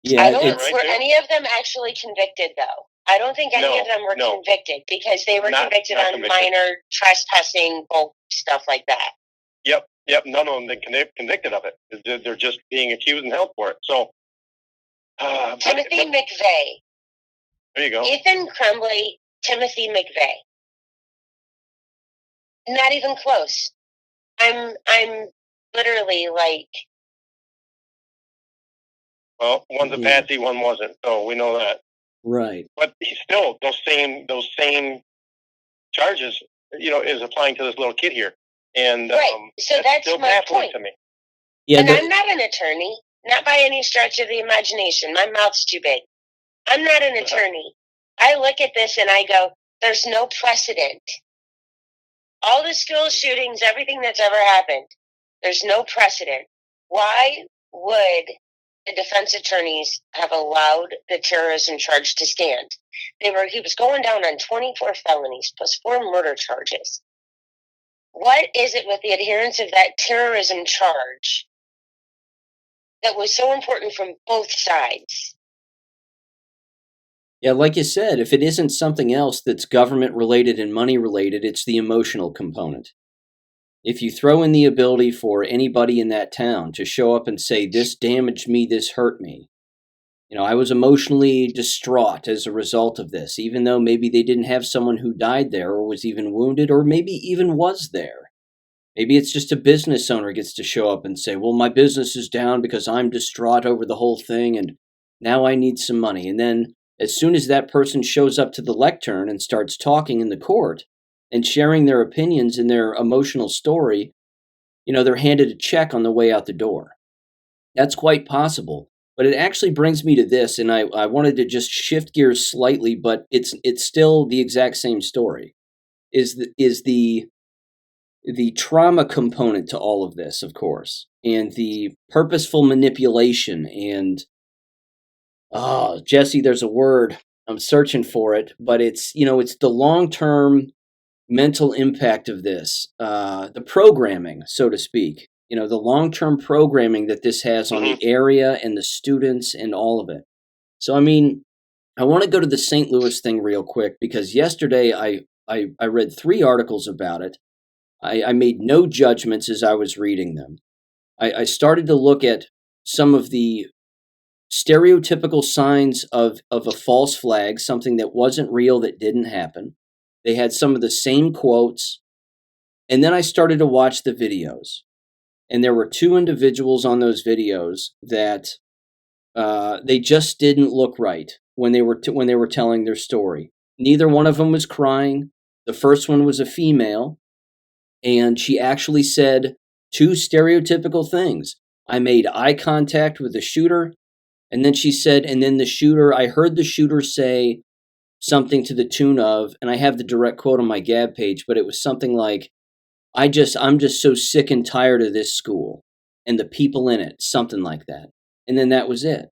Yeah, I don't were any of them actually convicted, though. I don't think any of them were convicted, because they were convicted on minor trespassing, bulk stuff like that. Yep. None of them been convicted of it. They're just being accused and held for it. So, Timothy McVeigh. There you go. Ethan Crumbley, Timothy McVeigh. Not even close. I'm literally like. Well, one's a patsy, one wasn't, so we know that. Right. But he's still those same charges, is applying to this little kid here, and right. So that's still my point. To me. Yeah, and I'm not an attorney, not by any stretch of the imagination. My mouth's too big. I'm not an attorney. I look at this and I go, "There's no precedent. All the school shootings, everything that's ever happened, there's no precedent. Why would the defense attorneys have allowed the terrorism charge to stand? He was going down on 24 felonies plus 4 murder charges. What is it with the adherence of that terrorism charge that was so important from both sides?" Yeah, like you said, if it isn't something else that's government related and money related, it's the emotional component. If you throw in the ability for anybody in that town to show up and say, "This damaged me, this hurt me. I was emotionally distraught as a result of this," even though maybe they didn't have someone who died there or was even wounded or maybe even was there. Maybe it's just a business owner gets to show up and say, "Well, my business is down because I'm distraught over the whole thing and now I need some money." And then as soon as that person shows up to the lectern and starts talking in the court and sharing their opinions and their emotional story, they're handed a check on the way out the door. That's quite possible. But it actually brings me to this, and I wanted to just shift gears slightly, but it's still the exact same story. Is the trauma component to all of this, of course, and the purposeful manipulation and Jesse, there's a word. I'm searching for it, but it's the long-term mental impact of this, the programming, so to speak. The long-term programming that this has on the area and the students and all of it. So, I want to go to the St. Louis thing real quick, because yesterday I read 3 articles about it. I made no judgments as I was reading them. I started to look at some of the stereotypical signs of a false flag, something that wasn't real, that didn't happen. They had some of the same quotes. And then I started to watch the videos. And there were 2 individuals on those videos that they just didn't look right when they were telling their story. Neither one of them was crying. The first one was a female, and she actually said 2 stereotypical things. "I made eye contact with the shooter," and then she said, "And then I heard the shooter say something to the tune of," and I have the direct quote on my Gab page, but it was something like, I'm just so sick and tired of this school and the people in it," something like that. and then that was it.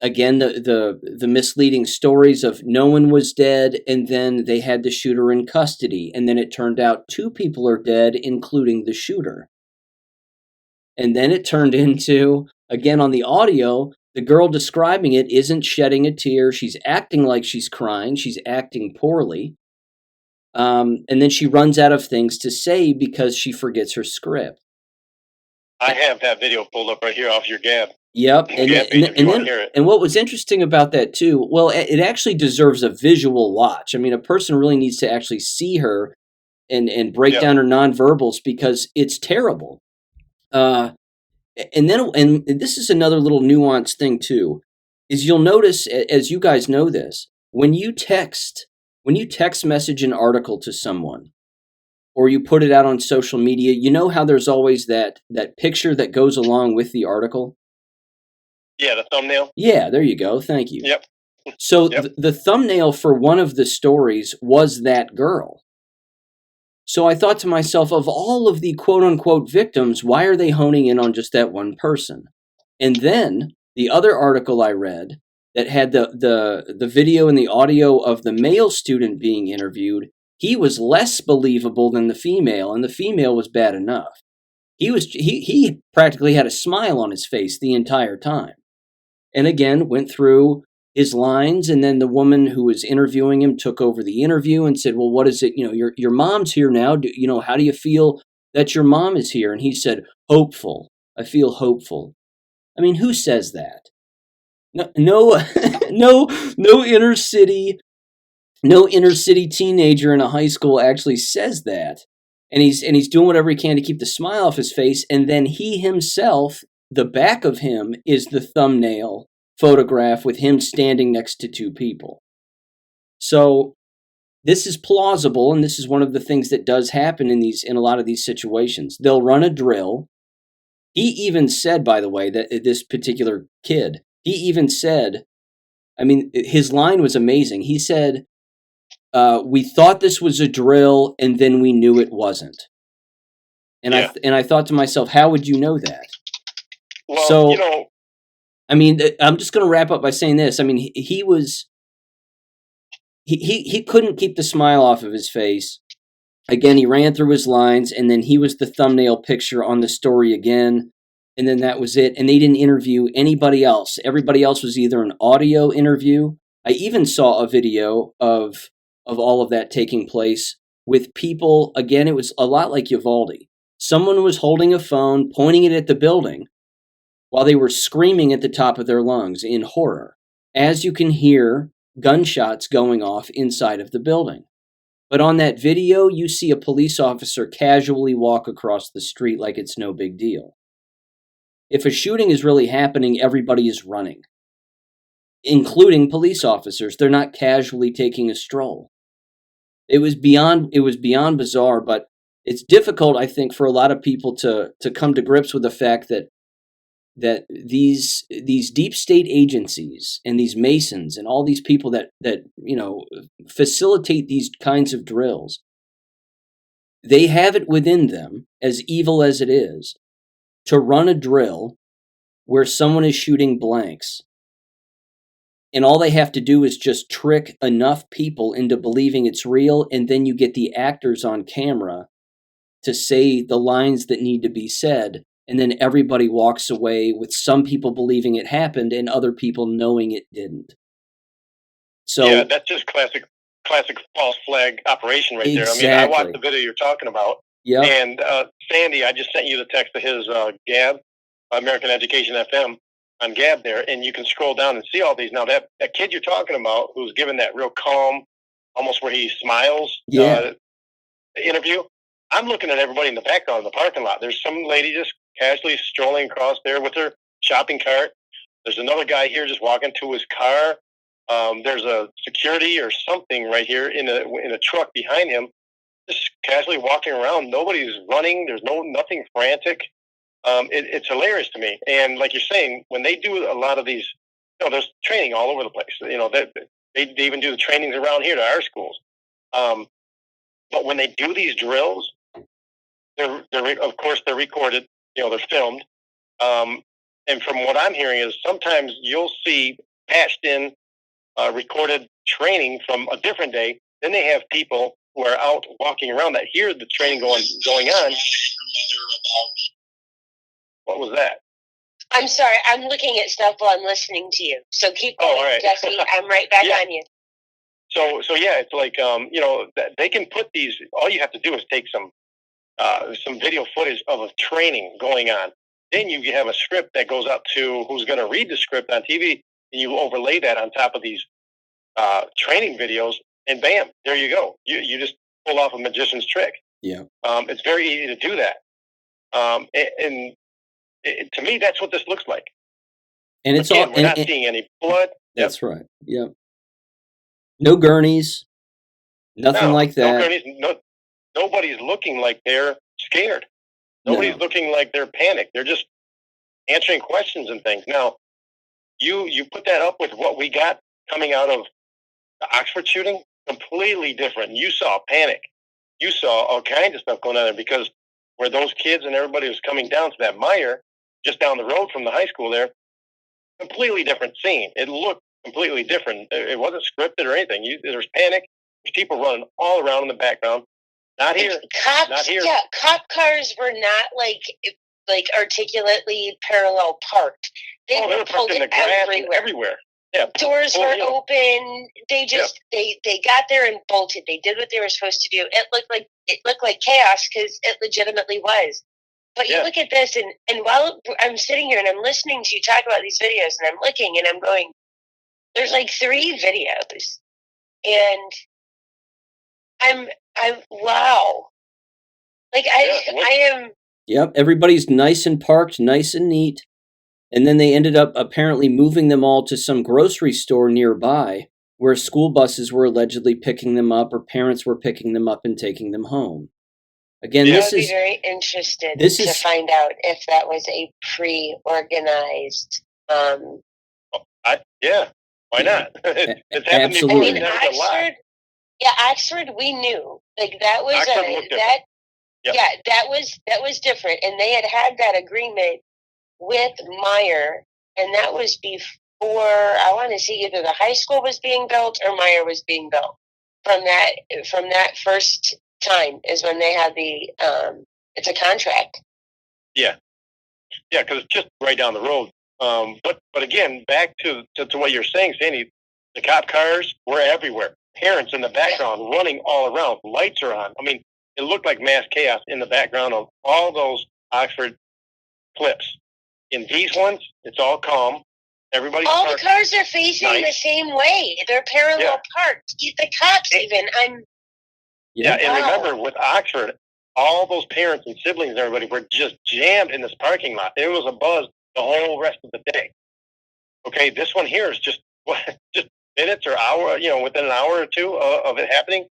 Again, the misleading stories of no one was dead, and then they had the shooter in custody, and then it turned out 2 people are dead, including the shooter. And then it turned into, again on the audio, the girl describing it isn't shedding a tear. She's acting like she's crying. She's acting poorly. And then she runs out of things to say because she forgets her script. I have that video pulled up right here off your Gab. Yep. And what was interesting about that too, well, it actually deserves a visual watch. I mean, a person really needs to actually see her and break down her nonverbals, because it's terrible. And this is another little nuanced thing too, is you'll notice, as you guys know this, when you text message an article to someone, or you put it out on social media, you know how there's always that picture that goes along with the article? Yeah, the thumbnail. Yeah, there you go. Thank you. Yep. So the thumbnail for one of the stories was that girl. So I thought to myself, of all of the quote-unquote victims, why are they honing in on just that one person? And then the other article I read that had the video and the audio of the male student being interviewed, he was less believable than the female, and the female was bad enough. He practically had a smile on his face the entire time. And again, went through his lines, and then the woman who was interviewing him took over the interview and said, well, what is it? Your mom's here now. How do you feel that your mom is here? And he said, hopeful. I feel hopeful. I mean, who says that? No inner city teenager in a high school actually says that. And he's doing whatever he can to keep the smile off his face. And then he himself, the back of him is the thumbnail photograph with him standing next to 2 people. So this is plausible, and this is one of the things that does happen in a lot of these situations. They'll run a drill. He even said, by the way, that this particular kid, he even said, I mean, his line was amazing. He said, we thought this was a drill, and then we knew it wasn't. And I thought to myself, how would you know that? Well, so, I mean, I'm just going to wrap up by saying this. I mean, he couldn't keep the smile off of his face. Again, he ran through his lines, and then he was the thumbnail picture on the story again, and then that was it. And they didn't interview anybody else. Everybody else was either an audio interview. I even saw a video of all of that taking place with people. Again, it was a lot like Uvalde. Someone was holding a phone, pointing it at the building, while they were screaming at the top of their lungs in horror, as you can hear gunshots going off inside of the building. But on that video, you see a police officer casually walk across the street like it's no big deal. If a shooting is really happening, everybody is running, including police officers. They're not casually taking a stroll. It was beyond bizarre, but it's difficult, I think, for a lot of people to come to grips with the fact that these deep state agencies and these Masons and all these people that facilitate these kinds of drills, they have it within them, as evil as it is, to run a drill where someone is shooting blanks. And all they have to do is just trick enough people into believing it's real, and then you get the actors on camera to say the lines that need to be said. And then everybody walks away with some people believing it happened and other people knowing it didn't. So yeah, that's just classic false flag operation right exactly. there. I mean, I watched the video you're talking about. Yeah. And Sandy, I just sent you the text of his Gab, American Education FM on Gab there, and you can scroll down and see all these. Now that kid you're talking about, who's given that real calm, almost where he smiles interview. I'm looking at everybody in the background in the parking lot. There's some lady just casually strolling across there with her shopping cart. There's another guy here just walking to his car. There's a security or something right here in a truck behind him, just casually walking around. Nobody's running. There's nothing frantic. It's hilarious to me. And like you're saying, when they do a lot of these, there's training all over the place. They even do the trainings around here to our schools. But when they do these drills, they're of course they're recorded. They're filmed. And from what I'm hearing is sometimes you'll see patched in recorded training from a different day. Then they have people who are out walking around that hear the training going on. What was that? I'm sorry. I'm looking at stuff while I'm listening to you. So keep going, all right. Jesse. I'm right back Yeah. on you. So yeah, it's like they can put these. All you have to do is take some video footage of a training going on. Then you have a script that goes out to who's going to read the script on TV, and you overlay that on top of these training videos, and bam, there you go. You just pull off a magician's trick. Yeah. It's very easy to do that. To me, that's what this looks like. And it's Again, all. we're not seeing any blood. That's right. Yeah. No gurneys. Nothing like that. No gurneys. Nobody's looking like they're scared. Nobody's looking like they're panicked. They're just answering questions and things. Now, you put that up with what we got coming out of the Oxford shooting, completely different. You saw panic. You saw all kinds of stuff going on there because where those kids and everybody was coming down to that mire, just down the road from the high school there, completely different scene. It looked completely different. It wasn't scripted or anything. There's panic. There's people running all around in the background. Not here. Cops, not here. Yeah, cop cars were not like articulately parallel parked. They were parked pulled in the grass everywhere. Yeah, doors were open. They just they got there and bolted. They did what they were supposed to do. It looked like chaos because it legitimately was. But you look at this, and while I'm sitting here and I'm listening to you talk about these videos, and I'm looking and I'm going, there's like 3 videos, and I'm wow, like I am. Yep, everybody's nice and parked, nice and neat. And then they ended up apparently moving them all to some grocery store nearby where school buses were allegedly picking them up or parents were picking them up and taking them home. Again, I would be very interested to find out if that was a pre-organized. Why not? It's happened Absolutely. before. I mean, Oxford. Yeah, Oxford. We knew like that was that was different, and they had that agreement with Meyer, and that was before, I want to see, either the high school was being built or Meyer was being built. From that first time is when they had the it's a contract. Yeah, because it's just right down the road. But again, back to what you're saying, Sandy, the cop cars were everywhere. Parents in the background running all around. Lights are on. I mean, it looked like mass chaos in the background of all those Oxford clips. In these ones, it's all calm. Everybody's all parked. The cars are facing the same way. They're parallel parked. The cops even. And remember with Oxford, all those parents and siblings and everybody were just jammed in this parking lot. It was a buzz the whole rest of the day. Okay, this one here is just minutes or hour, within an hour or two of it happening.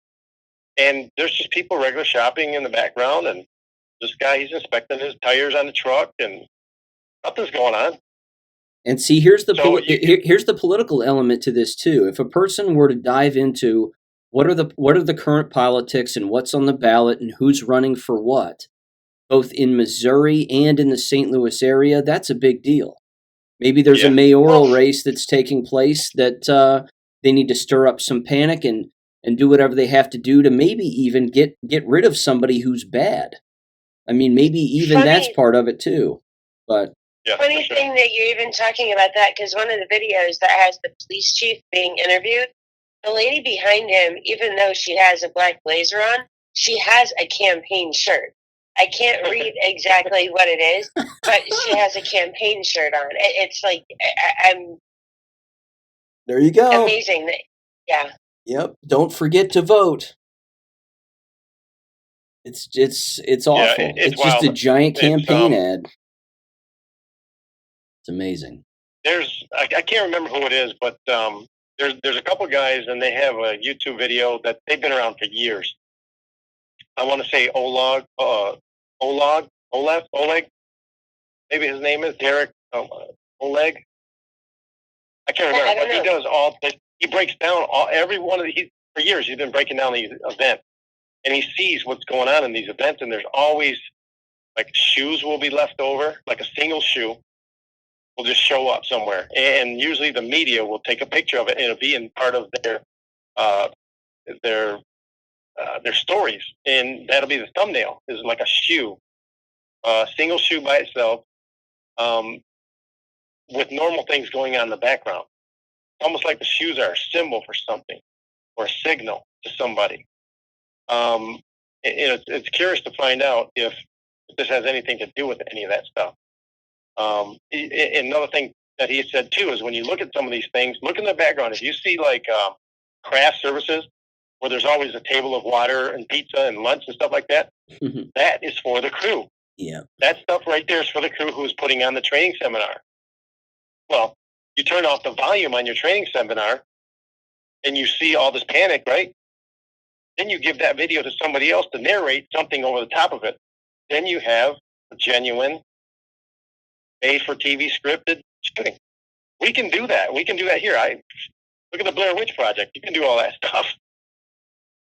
And there's just people regular shopping in the background, and this guy, he's inspecting his tires on the truck, and nothing's going on. And see, here's the political element to this too. If a person were to dive into what are the current politics and what's on the ballot and who's running for what, both in Missouri and in the St. Louis area, that's a big deal. Maybe there's a mayoral race that's taking place that they need to stir up some panic and do whatever they have to do to maybe even get rid of somebody who's bad. I mean, maybe even that's part of it too. But funny thing that you're even talking about that, because one of the videos that has the police chief being interviewed, the lady behind him, even though she has a black blazer on, she has a campaign shirt. I can't read exactly what it is, but she has a campaign shirt on. It's like I'm. There you go. Amazing. Yeah. Yep. Don't forget to vote. It's awful. Yeah, it's just a giant campaign ad. It's amazing. I can't remember who it is, but there's a couple guys, and they have a YouTube video that they've been around for years. I want to say Oleg. Maybe his name is Derek Oleg. I can't remember, but he does he breaks down every one of these. For years, he's been breaking down these events, and he sees what's going on in these events, and there's always, like, shoes will be left over, like a single shoe will just show up somewhere, and usually the media will take a picture of it, and it'll be in part of their stories, and that'll be the thumbnail. Is like a shoe, a single shoe by itself, with normal things going on in the background. Almost like the shoes are a symbol for something or a signal to somebody. It's curious to find out if this has anything to do with any of that stuff. Another thing that he said too is when you look at some of these things, look in the background. If you see like craft services where there's always a table of water and pizza and lunch and stuff like that, that is for the crew. Yeah, that stuff right there is for the crew who's putting on the training seminar. Well, you turn off the volume on your training seminar and you see all this panic, right? Then you give that video to somebody else to narrate something over the top of it. Then you have a genuine, made-for-TV scripted shooting. We can do that. We can do that here. Look at the Blair Witch Project. You can do all that stuff.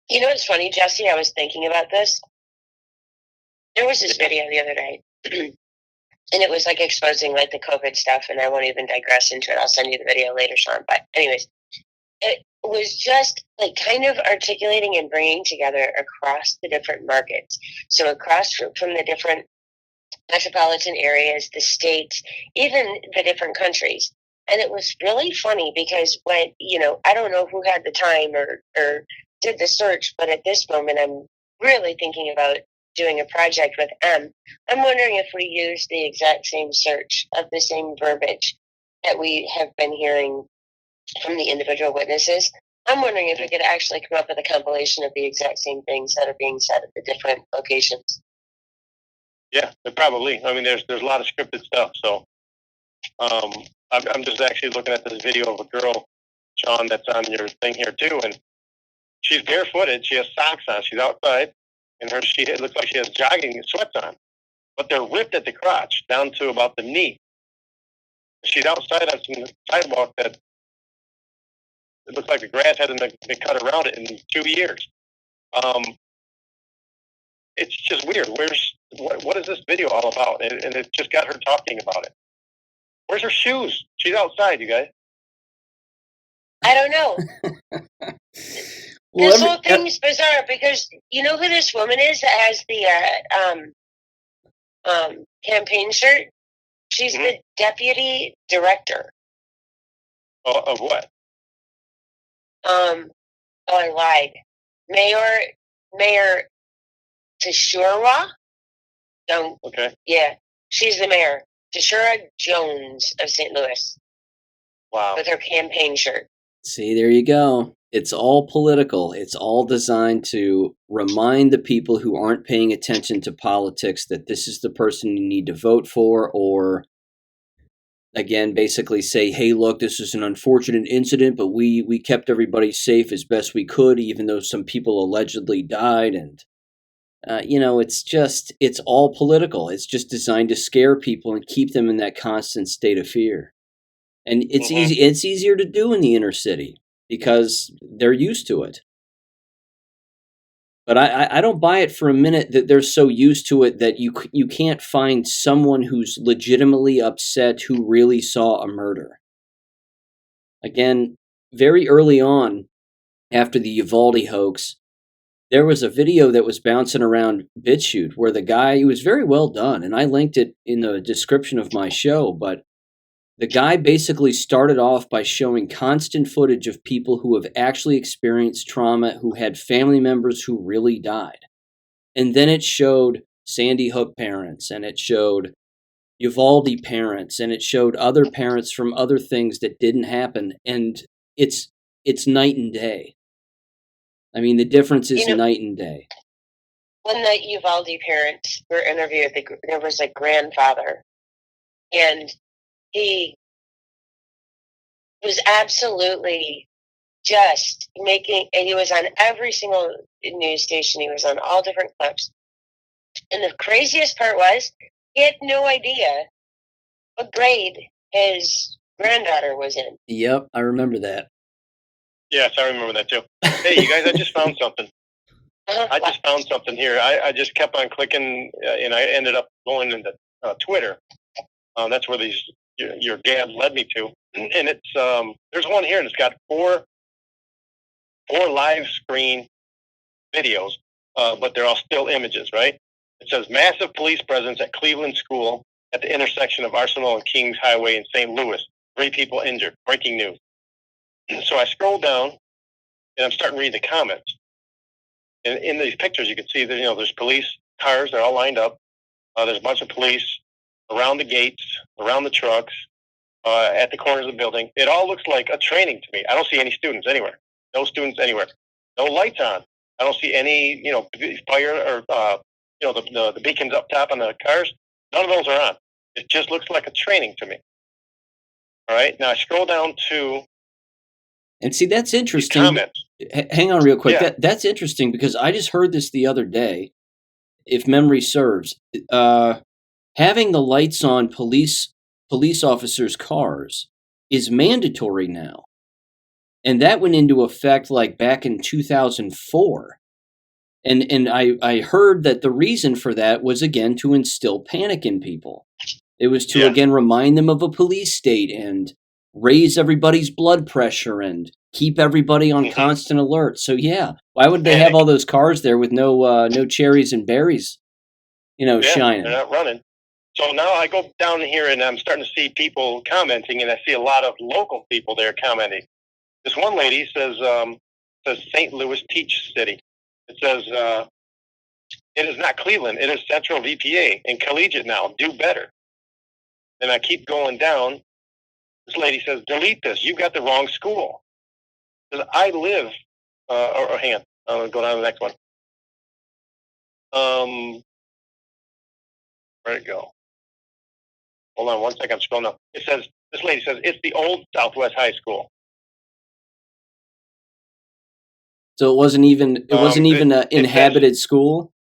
You know what's funny, Jesse? I was thinking about this. There was this video the other day, and it was like exposing like the COVID stuff, and I won't even digress into it. I'll send you the video later, Sean. But anyways, it was just like kind of articulating and bringing together across the different markets. So across from the different metropolitan areas, the states, even the different countries. And it was really funny because when, I don't know who had the time or did the search, but at this moment, I'm really thinking about doing a project with M. I'm wondering if we use the exact same search of the same verbiage that we have been hearing from the individual witnesses. I'm wondering if we could actually come up with a compilation of the exact same things that are being said at the different locations. Yeah, probably. I mean, there's a lot of scripted stuff. So I'm just actually looking at this video of a girl, Sean, that's on your thing here too, and she's barefooted. She has socks on. She's outside, and it looks like she has jogging sweats on, but they're ripped at the crotch down to about the knee. She's outside on some sidewalk that it looks like the grass hasn't been cut around it in 2 years. It's just weird. What is this video all about? And it just got her talking about it. Where's her shoes? She's outside, you guys. I don't know. This whole thing is bizarre because you know who this woman is that has the campaign shirt? She's the deputy director. Of what? I lied. Mayor Tashura? Okay. Yeah, she's the mayor. Tashura Jones of St. Louis. Wow. With her campaign shirt. See, there you go. It's all political. It's all designed to remind the people who aren't paying attention to politics that this is the person you need to vote for, or again, basically say, hey, look, this is an unfortunate incident, but we kept everybody safe as best we could, even though some people allegedly died. And, it's all political. It's just designed to scare people and keep them in that constant state of fear. And it's easy. It's easier to do in the inner city because they're used to it. But I don't buy it for a minute that they're so used to it that you can't find someone who's legitimately upset who really saw a murder. Again, very early on, after the Uvalde hoax, there was a video that was bouncing around BitChute where the guy, it was very well done, and I linked it in the description of my show, but the guy basically started off by showing constant footage of people who have actually experienced trauma, who had family members who really died. And then it showed Sandy Hook parents, and it showed Uvalde parents, and it showed other parents from other things that didn't happen. And it's night and day. I mean, the difference is night and day. When the Uvalde parents were interviewed, there was a grandfather, and he was absolutely just making, and he was on every single news station. He was on all different clips. And the craziest part was he had no idea what grade his granddaughter was in. Yep, I remember that. Yes, I remember that too. Hey, you guys, I just found something. I just found something here. I just kept on clicking, and I ended up going into Twitter. That's where these your gab led me to, and it's there's one here, and it's got four live screen videos, but they're all still images, right? It says massive police presence at Cleveland School at the intersection of Arsenal and Kings Highway in St. Louis. 3 people injured. Breaking news. So I scroll down, and I'm starting to read the comments. And in these pictures, you can see that there's police cars. They're all lined up. There's a bunch of police around the gates, around the trucks, at the corners of the building. It all looks like a training to me. I don't see any students anywhere. No students anywhere. No lights on. I don't see any, fire or, the beacons up top on the cars. None of those are on. It just looks like a training to me. All right. Now I scroll down to. And see, that's interesting. Comments. Hang on real quick. Yeah. That's interesting because I just heard this the other day, if memory serves. Having the lights on police officers' cars is mandatory now. And that went into effect like back in 2004. And I heard that the reason for that was, again, to instill panic in people. It was to, again, remind them of a police state and raise everybody's blood pressure and keep everybody on constant alert. So, why would they have all those cars there with no cherries and berries, shining? They're not running. So now I go down here and I'm starting to see people commenting, and I see a lot of local people there commenting. This one lady says St. Louis Teach City. It says, it is not Cleveland. It is Central VPA and Collegiate now. Do better. And I keep going down. This lady says, delete this. You got the wrong school. Says, I live, hang on. I'm going to go down to the next one. Where'd it go? Hold on 1 second. I'm scrolling up. It says, this lady says, it's the old Southwest High School. So it wasn't even an inhabited school?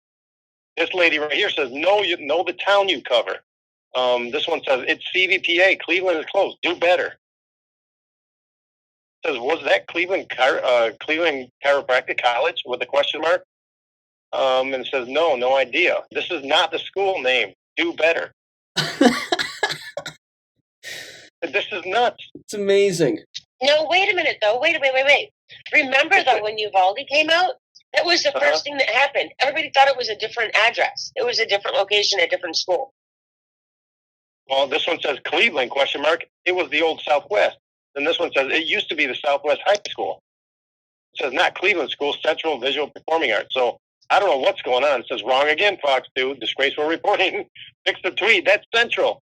This lady right here says, no, you know the town you cover. This one says, it's CVPA. Cleveland is closed. Do better. It says, was that Cleveland Chiropractic College with a question mark? And it says, no idea. This is not the school name. Do better. This is nuts. It's amazing. No, wait a minute, though. Wait. Remember, though, when Uvalde came out, that was the first thing that happened. Everybody thought it was a different address. It was a different location, a different school. Well, this one says Cleveland, question mark. It was the old Southwest. Then this one says it used to be the Southwest High School. It says not Cleveland School, Central Visual Performing Arts. So I don't know what's going on. It says wrong again, Fox 2. Disgraceful reporting. Fix the tweet. That's Central.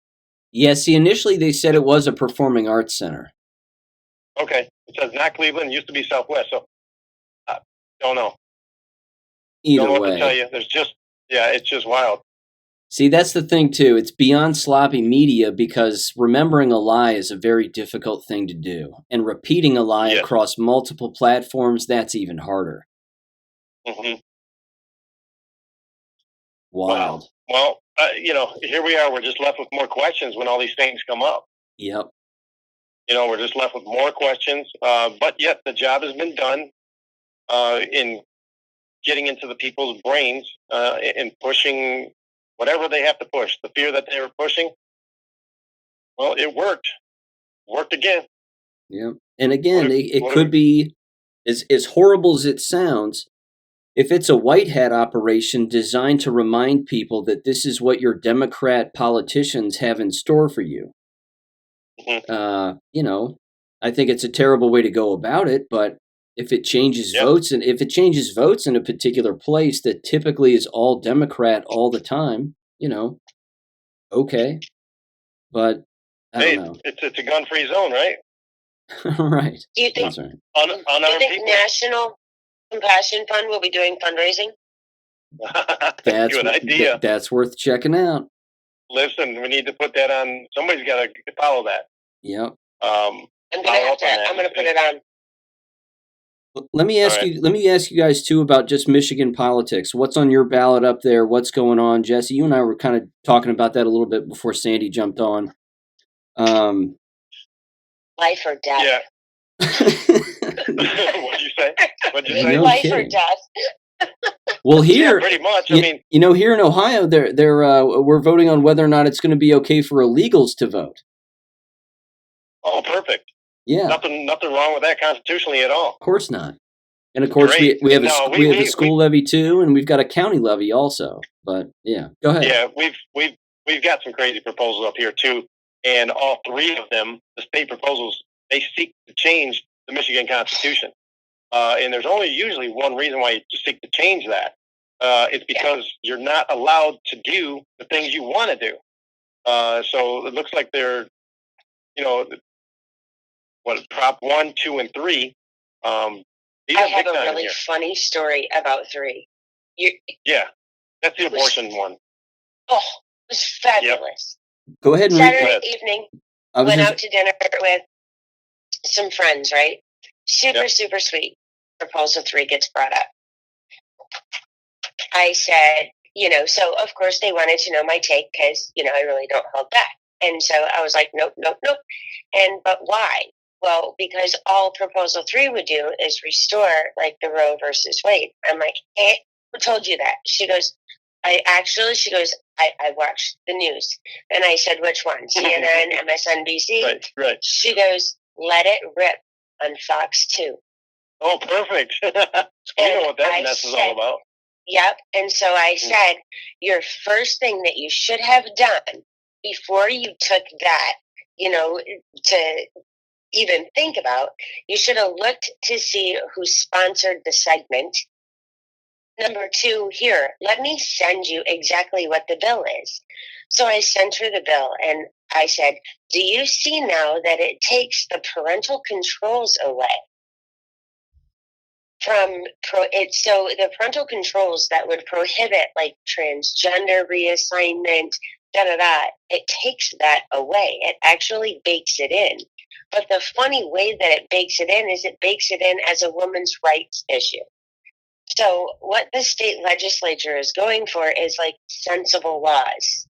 Yeah, see, initially they said it was a performing arts center. Okay. It says not Cleveland, used to be Southwest. So I don't know. Either don't know way. what to tell you. It's just wild. See, that's the thing, too. It's beyond sloppy media because remembering a lie is a very difficult thing to do. And repeating a lie across multiple platforms, that's even harder. Mm-hmm. Wild. Well, here we are. We're just left with more questions when all these things come up. Yep. We're just left with more questions. But yet the job has been done in getting into the people's brains and pushing whatever they have to push. The fear that they were pushing, well, it worked. Worked again. Yeah. And again, it could be, as horrible as it sounds, if it's a white hat operation designed to remind people that this is what your Democrat politicians have in store for you. Mm-hmm. I think it's a terrible way to go about it, but if it changes votes in a particular place that typically is all Democrat all the time, okay. But I don't know. It's a gun-free zone, right? Right. Do you think, unarmed people? National Compassion Fund will be doing fundraising? That's good idea. That's worth checking out. Listen, we need to put that on. Somebody's got to follow that. Yep. I'm going to put it on. Let me ask you guys too about just Michigan politics. What's on your ballot up there? What's going on? Jesse, you and I were kind of talking about that a little bit before Sandee jumped on. Life or death. Yeah. What'd you say? No Life kidding. or death. Well, here, pretty much. Here in Ohio, we're voting on whether or not it's going to be okay for illegals to vote. Oh, perfect. Yeah, Nothing wrong with that constitutionally at all. of course not. And of course, we have a school levy too, and we've got a county levy also. But yeah, go ahead. Yeah, we've got some crazy proposals up here too, and all three of them, the state proposals, they seek to change the Michigan Constitution. And there's only usually one reason why you seek to change that. It's because you're not allowed to do the things you want to do. So it looks like they're, Prop 1, 2, and 3. I have a really funny story about 3. Yeah, that's the abortion one. Oh, it was fabulous. Yep. Go ahead and Saturday evening, went out to dinner with some friends, right? Super sweet. Proposal 3 gets brought up. I said, so of course they wanted to know my take because, I really don't hold back. And so I was like, nope. But why? Well, because all Proposal 3 would do is restore like the Roe versus Wade. I'm like, who told you that? She goes, I watched the news. And I said, which one? CNN, MSNBC? Right. She goes, let it rip on Fox 2. Oh, perfect. You know what that mess is all about. Yep. And so I said, your first thing that you should have done before you took that, to even think about, you should have looked to see who sponsored the segment. Number 2, here, let me send you exactly what the bill is. So I sent her the bill and I said, do you see now that it takes the parental controls away? So the parental controls that would prohibit like transgender reassignment, it takes that away. It actually bakes it in. But the funny way that it bakes it in is it bakes it in as a woman's rights issue. So what the state legislature is going for is like sensible laws.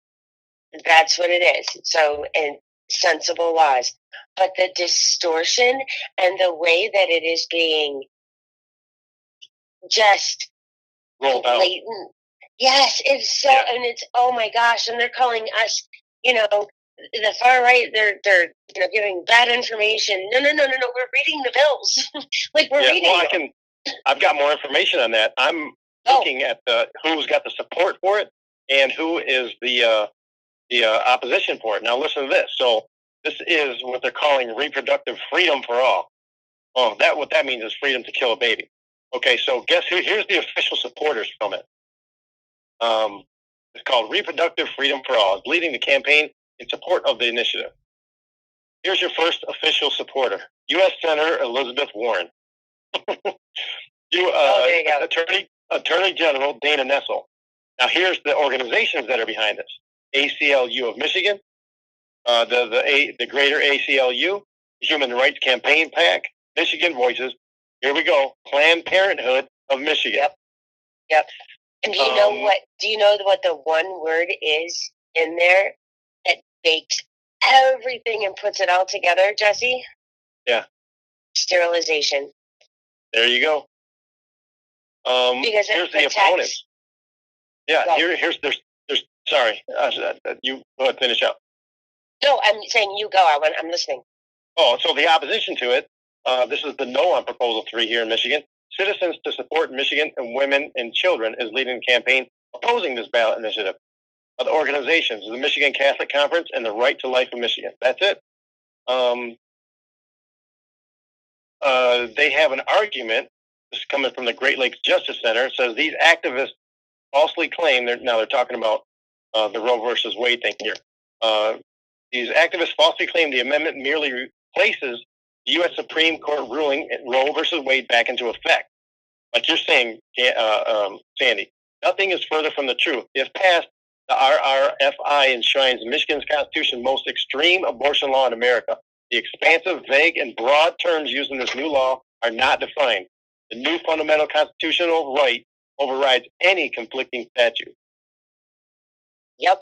That's what it is. So, and sensible laws. But the distortion and the way that it is being just blatant. Yes, it's so, and it's, oh my gosh, and they're calling us, the far right, they're giving bad information. No, we're reading the bills. Like we're reading. Well, I've got more information on that. I'm looking at who's got the support for it and who is the opposition for it. Now listen to this. So this is what they're calling reproductive freedom for all. Oh, what that means is freedom to kill a baby. Okay, so guess who? Here's the official supporters from it. It's called Reproductive Freedom for All. It's leading the campaign in support of the initiative. Here's your first official supporter, U.S. Senator Elizabeth Warren. Attorney General Dana Nessel. Now here's the organizations that are behind this: ACLU of Michigan, the Greater ACLU, Human Rights Campaign PAC, Michigan Voices. Here we go. Planned Parenthood of Michigan. Yep. And do you know what? Do you know what the one word is in there that bakes everything and puts it all together, Jesse? Yeah. Sterilization. There you go. Because here's the opponent. Yeah. There's. Sorry. You go ahead, finish up. No, I'm saying you go. I'm listening. Oh, so the opposition to it. This is the no on Proposal 3 here in Michigan. Citizens to Support Michigan and Women and Children is leading the campaign opposing this ballot initiative. The organizations, the Michigan Catholic Conference and the Right to Life of Michigan. That's it. They have an argument. This is coming from the Great Lakes Justice Center. It says these activists falsely claim, they're talking about the Roe versus Wade thing here. These activists falsely claim the amendment merely replaces the U.S. Supreme Court ruling Roe versus Wade back into effect. Like you're saying, Sandy, nothing is further from the truth. If passed, the RRFI enshrines Michigan's Constitution most extreme abortion law in America. The expansive, vague, and broad terms used in this new law are not defined. The new fundamental constitutional right overrides any conflicting statute. Yep.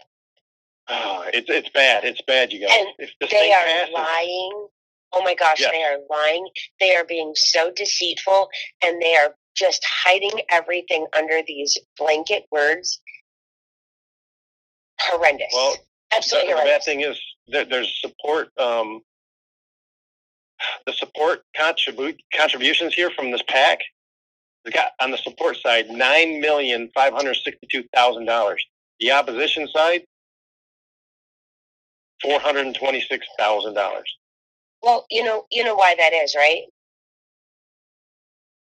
It's bad. It's bad, you guys. And if they are lying. Oh my gosh, They are lying. They are being so deceitful, and they are just hiding everything under these blanket words. Horrendous. Well, absolutely the horrendous. bad thing is there's support. the support contributions here from this PAC, we got on the support side $9,562,000. The opposition side, $426,000. Well, you know why that is, right?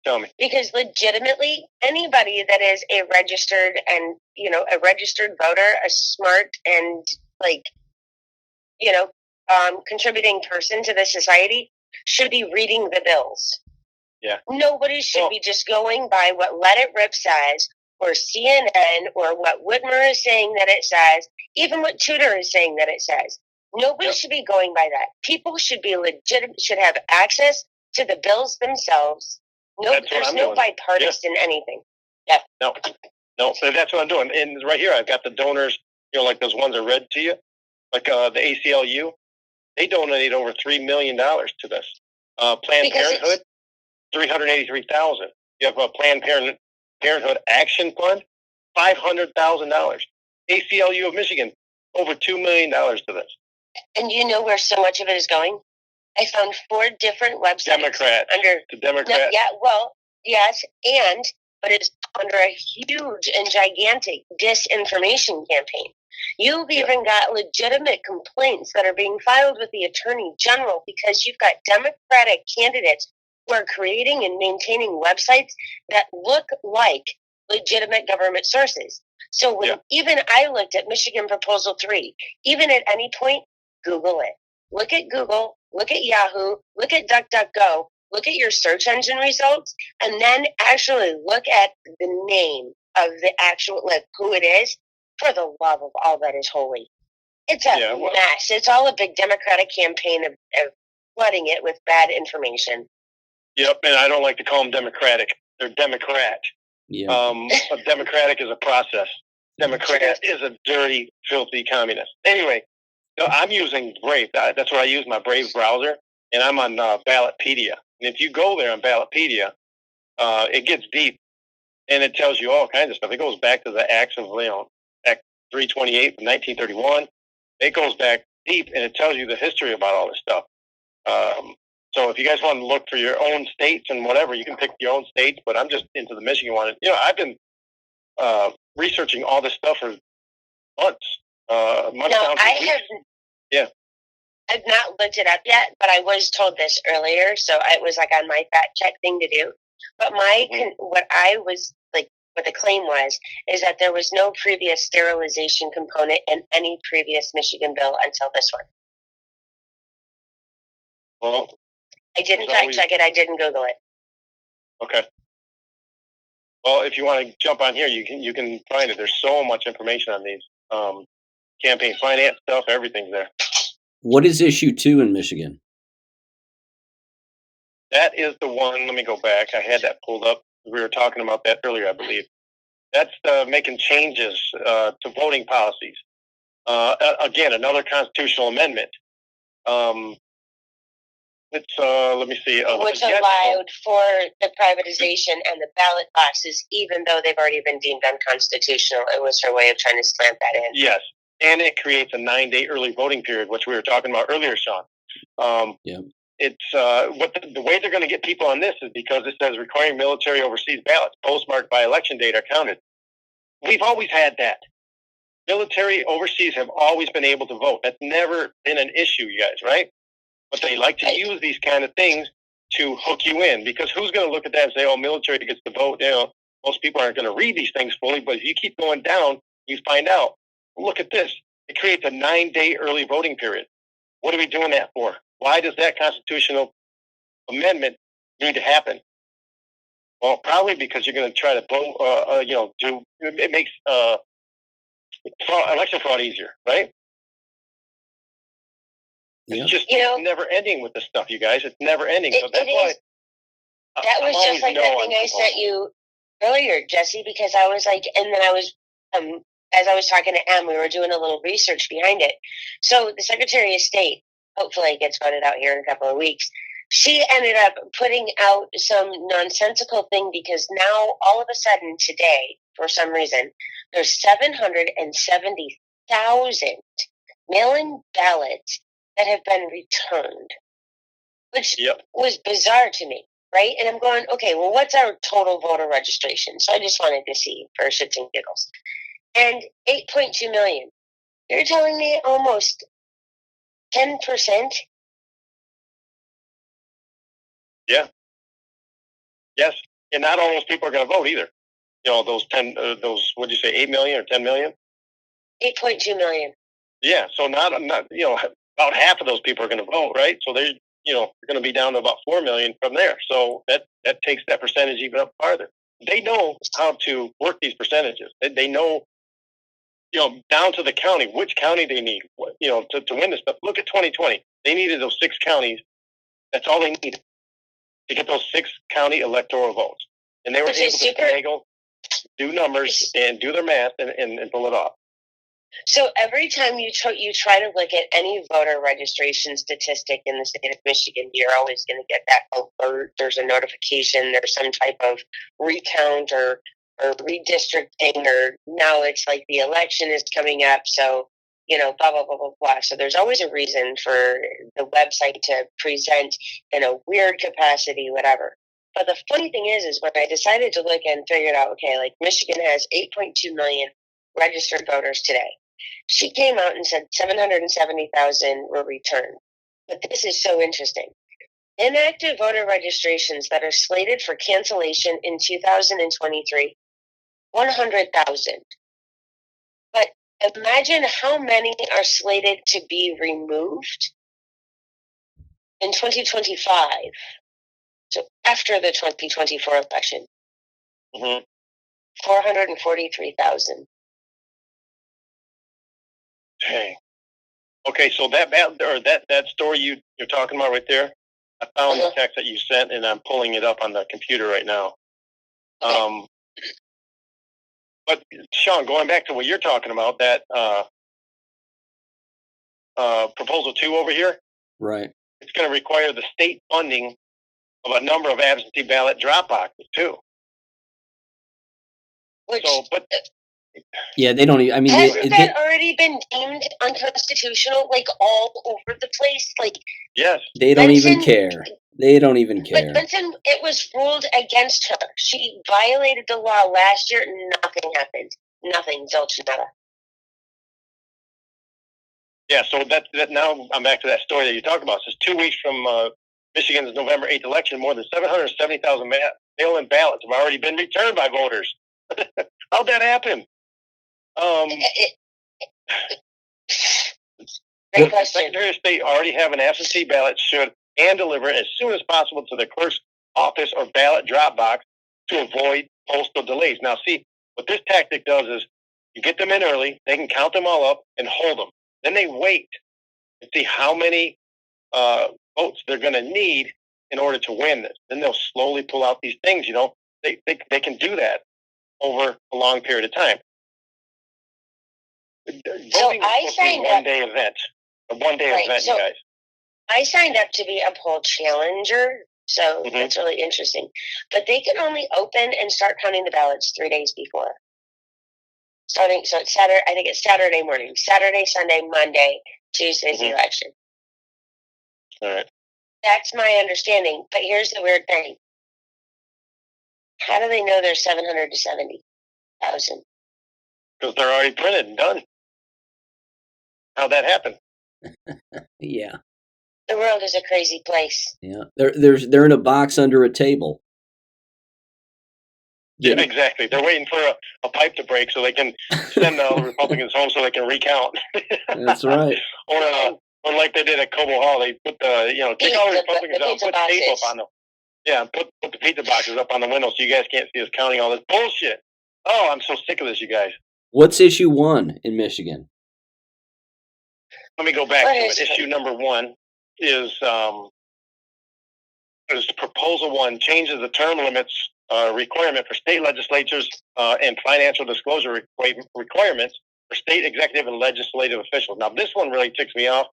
Tell me. Because legitimately, anybody that is a registered voter, a smart and contributing person to the society should be reading the bills. Yeah. Nobody should be just going by what Let It Rip says, or CNN, or what Whitmer is saying that it says, even what Tudor is saying that it says. Nobody should be going by that. People should be should have access to the bills themselves. There's no bipartisan anything. Yeah. No, so that's what I'm doing. And right here, I've got the donors, like those ones I read to you, like the ACLU. They donated over $3 million to this. Planned Parenthood, $383,000. You have a Planned Parenthood Action Fund, $500,000. ACLU of Michigan, over $2 million to this. And you know where so much of it is going? I found 4 different websites. Democrats. The Democrats. Yes, but it's under a huge and gigantic disinformation campaign. You've even got legitimate complaints that are being filed with the Attorney General because you've got Democratic candidates who are creating and maintaining websites that look like legitimate government sources. So when even I looked at Michigan Proposal 3, even at any point, Google it. Look at Google, look at Yahoo, look at DuckDuckGo, look at your search engine results, and then actually look at the name of the actual, who it is, for the love of all that is holy. It's a mess. It's all a big Democratic campaign of flooding it with bad information. Yep, and I don't like to call them Democratic. They're Democrat. Yeah. Democratic is a process. Democrat is a dirty, filthy communist. Anyway, I'm using Brave. That's what I use, my Brave browser, and I'm on Ballotpedia. And if you go there on Ballotpedia, it gets deep, and it tells you all kinds of stuff. It goes back to the Acts of Act 328 from 1931. It goes back deep, and it tells you the history about all this stuff. So if you guys want to look for your own states and whatever, you can pick your own states, but I'm just into the Michigan one. I've been researching all this stuff for months. I've not looked it up yet, but I was told this earlier, so it was on my fact check thing to do. But what the claim was is that there was no previous sterilization component in any previous Michigan bill until this one. Well, I didn't fact check it. I didn't Google it. Okay. Well, if you want to jump on here, you can find it. There's so much information on these campaign finance stuff. Everything's there. What is issue 2 in Michigan? That is the one. Let me go back. I had that pulled up. We were talking about that earlier, I believe. That's making changes to voting policies. Again, another constitutional amendment. It's let me see. Which allowed for the privatization and the ballot boxes, even though they've already been deemed unconstitutional. It was her way of trying to slant that in. Yes, and it creates a 9-day early voting period, which we were talking about earlier, Sean. It's the way they're going to get people on this is because it says requiring military overseas ballots postmarked by election date are counted. We've always had that. Military overseas have always been able to vote. That's never been an issue, you guys, right? But they like to use these kind of things to hook you in, because who's going to look at that and say, "Oh, military gets to vote"? Most people aren't going to read these things fully. But if you keep going down, you find out. Look at this. It creates a 9-day early voting period. What are we doing that for? Why does that constitutional amendment need to happen? Well, probably because you're going to try to it makes election fraud easier, right? It's just never ending with this stuff, you guys. It's never ending. So that's why. That was just like that thing I sent you earlier, Jesse, because I was and then I was, as I was talking to Em, we were doing a little research behind it. So the Secretary of State, hopefully it gets voted out here in a couple of weeks, she ended up putting out some nonsensical thing because now, all of a sudden today, for some reason, there's 770,000 mail-in ballots that have been returned. which Yep. was bizarre to me, right? And I'm going, okay, well, what's our total voter registration? So I just wanted to see for shits and giggles. And 8.2 million. You're telling me almost 10%? Yeah. Yes. And not all those people are going to vote either. You know, what'd you say, 8 million or 10 million? 8.2 million. Yeah. So not, about half of those people are going to vote, right? So they're going to be down to about 4 million from there. So that takes that percentage even up farther. They know how to work these percentages. They know, down to the county, which county they need, to win this stuff. Look at 2020. They needed those 6 counties. That's all they needed to get those 6 county electoral votes. And they were able to finagle, do numbers, and do their math and pull it off. So every time you try to look at any voter registration statistic in the state of Michigan, you're always going to get that alert. There's a notification. There's some type of recount or redistricting, or now it's like the election is coming up. So, blah, blah, blah, blah, blah. So there's always a reason for the website to present in a weird capacity, whatever. But the funny thing is when I decided to look and figured out, okay, like Michigan has 8.2 million registered voters today. She came out and said 770,000 were returned. But this is so interesting. Inactive voter registrations that are slated for cancellation in 2023, 100,000. But imagine how many are slated to be removed in 2025. So after the 2024 election, 443,000. Dang. Okay, so that story you're talking about right there, I found the text that you sent, and I'm pulling it up on the computer right now. But Sean, going back to what you're talking about, that proposal 2 over here, right? It's going to require the state funding of a number of absentee ballot drop boxes too. Yeah, they don't. I mean, hasn't that already been deemed unconstitutional, like all over the place? Like, yes, they don't even care. They don't even care. But Benson, it was ruled against her. She violated the law last year. Nothing happened. Nothing. Zilch, nada. Yeah. So that now I'm back to that story that you talked about. So it's 2 weeks from Michigan's November 8th election. More than 770,000 mail-in ballots have already been returned by voters. How'd that happen? Great question. Secretary of State already have an absentee ballot should hand deliver it as soon as possible to the clerk's office or ballot drop box to avoid postal delays. Now, see, what this tactic does is you get them in early, they can count them all up and hold them. Then they wait and see how many votes they're going to need in order to win this. Then they'll slowly pull out these things, They can do that over a long period of time. So I signed up. A one-day event, you guys. I signed up to be a poll challenger, so that's really interesting. But they can only open and start counting the ballots 3 days before. So it's Saturday. I think it's Saturday morning. Saturday, Sunday, Monday, Tuesday's the election. All right. That's my understanding. But here's the weird thing. How do they know there's 770,000? Because they're already printed and done. How'd that happen? Yeah. The world is a crazy place. Yeah. They're in a box under a table. Yeah, exactly. They're waiting for a pipe to break so they can send all the Republicans home so they can recount. That's right. Or like they did at Cobo Hall, they put take all the Republicans out, put tape up on them. Yeah, put the pizza boxes up on the window so you guys can't see us counting all this bullshit. Oh, I'm so sick of this, you guys. What's issue 1 in Michigan? Let me go back to it. Issue number 1 is proposal 1 changes the term limits requirement for state legislatures and financial disclosure requirements for state executive and legislative officials. Now, this one really ticks me off.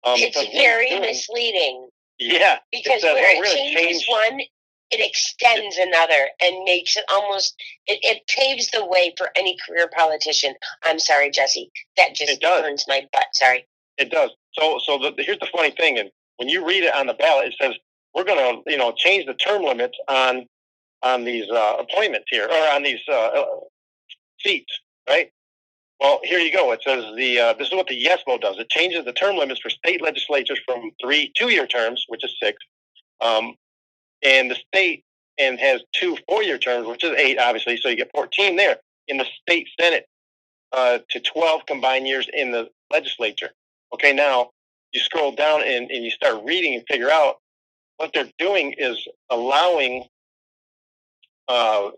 It's very misleading. Yeah. Because where it changes one, it extends another and makes it almost, it paves the way for any career politician. I'm sorry, Jesse. That just burns my butt. Sorry. It does. So here's the funny thing, and when you read it on the ballot, it says we're going to change the term limits on these appointments here, or on these seats, right? Well, here you go. It says this is what the yes vote does. It changes the term limits for state legislatures from 3 2-year terms, which is 6, and the state and has 2 4-year terms, which is 8, obviously. So you get 14 there in the state Senate, to 12 combined years in the legislature. Okay, now you scroll down and you start reading and figure out what they're doing is allowing. Let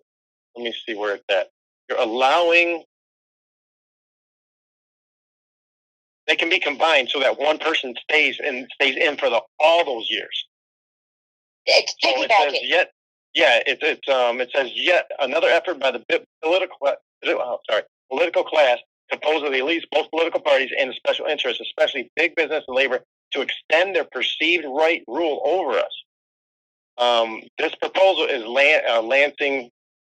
me see where it's at. You're allowing. They can be combined so that one person stays in for all those years. It's piggybacking. It says yet another effort by the political class composed of the elites, both political parties, and the special interests, especially big business and labor, to extend their perceived right rule over us. This proposal is Lansing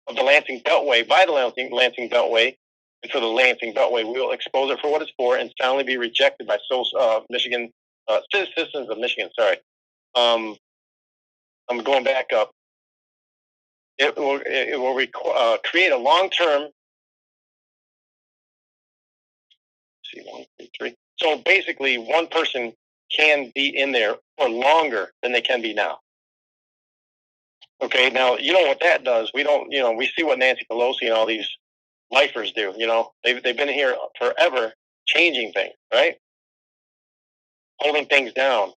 Beltway by the Lansing Beltway. And for the Lansing Beltway, we will expose it for what it's for and soundly be rejected by Michigan citizens of Michigan. Sorry, I'm going back up. It will create a long-term. See, 1, 2, 3. So basically, one person can be in there for longer than they can be now. Okay, now you know what that does. We don't, we see what Nancy Pelosi and all these lifers do. They've been here forever, changing things, right? Holding things down.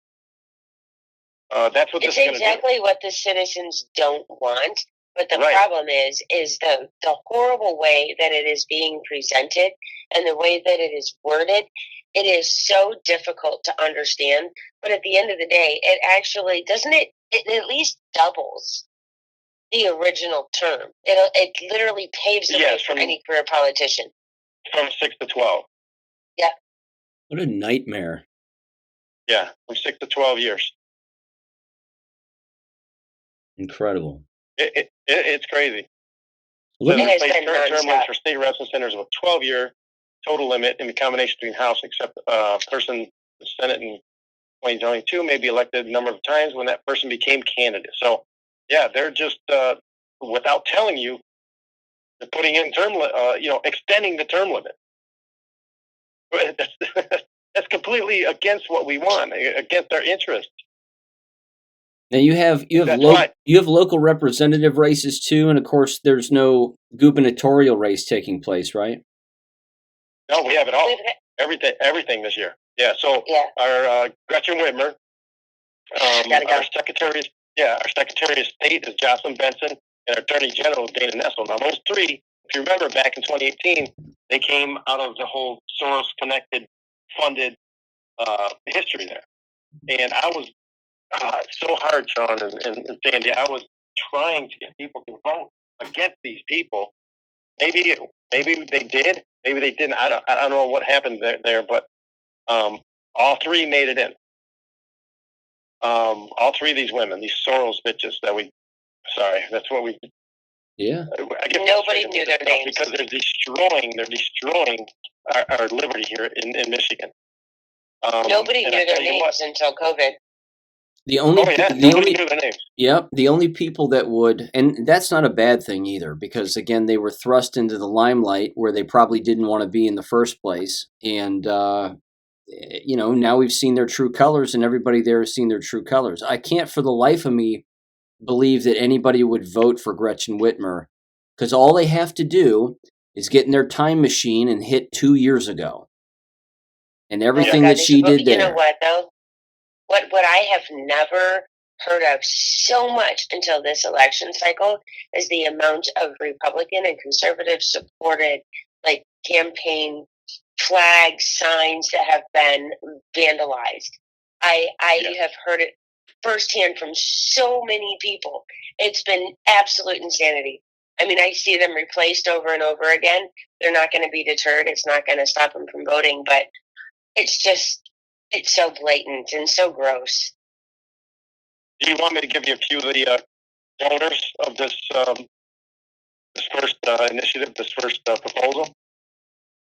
That's what this is going to do. It's exactly what the citizens don't want. But the problem is the horrible way that it is being presented and the way that it is worded. It is so difficult to understand. But at the end of the day, it actually doesn't it at least doubles the original term. It literally paves the way for any career politician. From 6 to 12. Yeah. What a nightmare. Yeah, from 6 to 12 years. Incredible. It's crazy. Let me replace current term limits for state reps and senators with 12-year total limit in the combination between House, except person, the Senate in 2022 may be elected a number of times when that person became candidate. So, yeah, they're just, without telling you, they're putting in extending the term limit. That's completely against what we want, against our interests. Now you have local representative races too, and of course there's no gubernatorial race taking place, right? No, we have it all. Everything this year. Yeah. So our Gretchen Whitmer, our Secretary of State is Jocelyn Benson, and our Attorney General is Dana Nessel. Now those three, if you remember back in 2018, they came out of the whole Soros-connected, funded history there, and I was. So hard, Sean and Sandy. I was trying to get people to vote against these people. Maybe they did. Maybe they didn't. I don't know what happened there, but all three made it in. All three of these women, these Soros bitches that's what we. Yeah. I guess nobody knew their names because they're destroying our liberty here in Michigan. Nobody knew their names until COVID. The only people that would, and that's not a bad thing either, because again, they were thrust into the limelight where they probably didn't want to be in the first place. And, now we've seen their true colors and everybody there has seen their true colors. I can't for the life of me believe that anybody would vote for Gretchen Whitmer, because all they have to do is get in their time machine and hit 2 years ago. And everything that she did there. You know what, though? What I have never heard of so much until this election cycle is the amount of Republican and conservative supported campaign flags, signs that have been vandalized. I have heard it firsthand from so many people. It's been absolute insanity. I mean, I see them replaced over and over again. They're not going to be deterred. It's not going to stop them from voting, but it's so blatant and so gross. Do you want me to give you a few of the donors of this first initiative, this first proposal?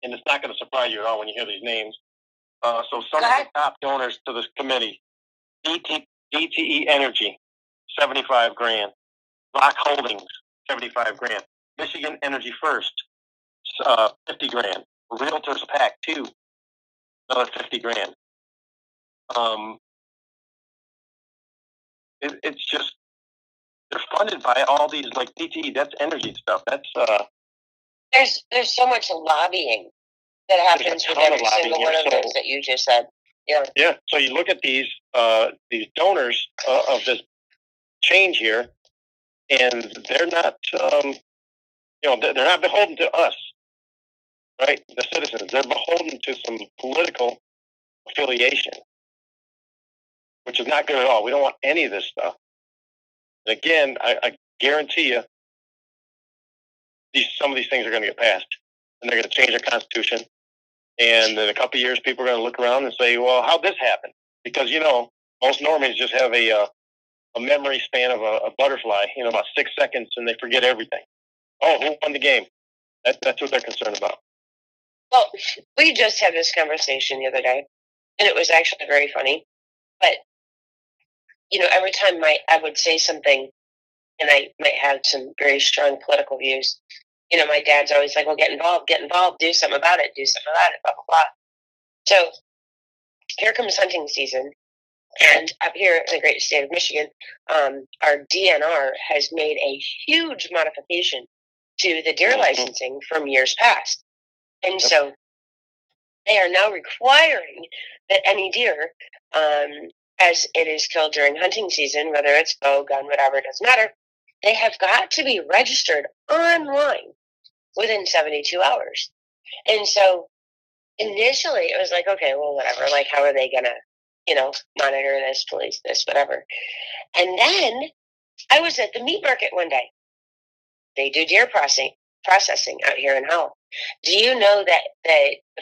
And it's not going to surprise you at all when you hear these names. So some of the top donors to this committee DTE Energy, 75 grand. Rock Holdings, 75 grand. Michigan Energy First, 50 grand. Realtors Pack 2, another 50 grand. It's just, they're funded by all these, like DTE, that's energy stuff. That's, There's so much lobbying that happens with every single one of those that you just said. Yeah. Yeah. So you look at these donors of this change here, and they're not, they're not beholden to us, right? The citizens. They're beholden to some political affiliation, which is not good at all. We don't want any of this stuff. And again, I guarantee you, some of these things are going to get passed, and they're going to change our Constitution. And in a couple of years, people are going to look around and say, well, how'd this happen? Because, most Normies just have a memory span of a butterfly, about 6 seconds, and they forget everything. Oh, who won the game? That's what they're concerned about. Well, we just had this conversation the other day, and it was actually very funny. But, every time I would say something, and I might have some very strong political views, my dad's always like, well, get involved, do something about it, blah, blah, blah. So here comes hunting season. And up here in the great state of Michigan, our DNR has made a huge modification to the deer licensing from years past. And so they are now requiring that any deer, as it is killed during hunting season, whether it's bow, gun, whatever, it doesn't matter, they have got to be registered online within 72 hours. And so initially it was like, okay, well, whatever, like, how are they going to, monitor this, police this, whatever. And then I was at the meat market one day. They do deer processing out here in Howell. Do you know that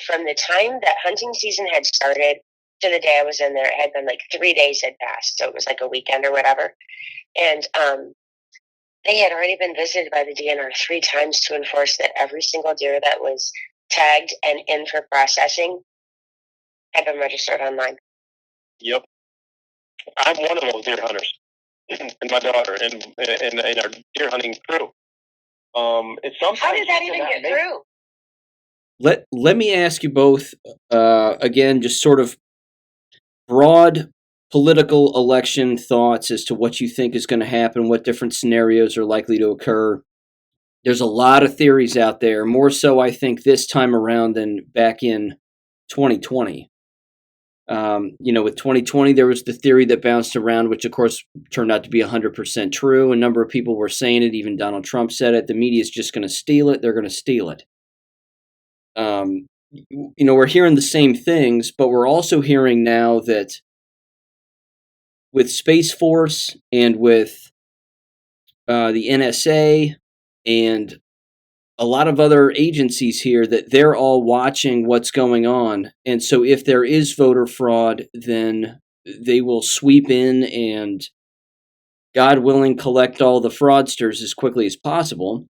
from the time that hunting season had started to the day I was in there, it had been like 3 days had passed. So it was like a weekend or whatever. And they had already been visited by the DNR 3 times to enforce that every single deer that was tagged and in for processing had been registered online. Yep. I'm one of those deer hunters, and my daughter, and our deer hunting crew. How did that even get through? Let me ask you both, again, just sort of broad political election thoughts as to what you think is going to happen, what different scenarios are likely to occur. There's a lot of theories out there, more so I think this time around than back in 2020. With 2020, there was the theory that bounced around, which of course turned out to be 100% true. A number of people were saying it. Even Donald Trump said it. The media is just going to steal it. They're going to steal it. We're hearing the same things, but we're also hearing now that with Space Force and with the NSA and a lot of other agencies here, that they're all watching what's going on. And so if there is voter fraud, then they will sweep in and, God willing, collect all the fraudsters as quickly as possible.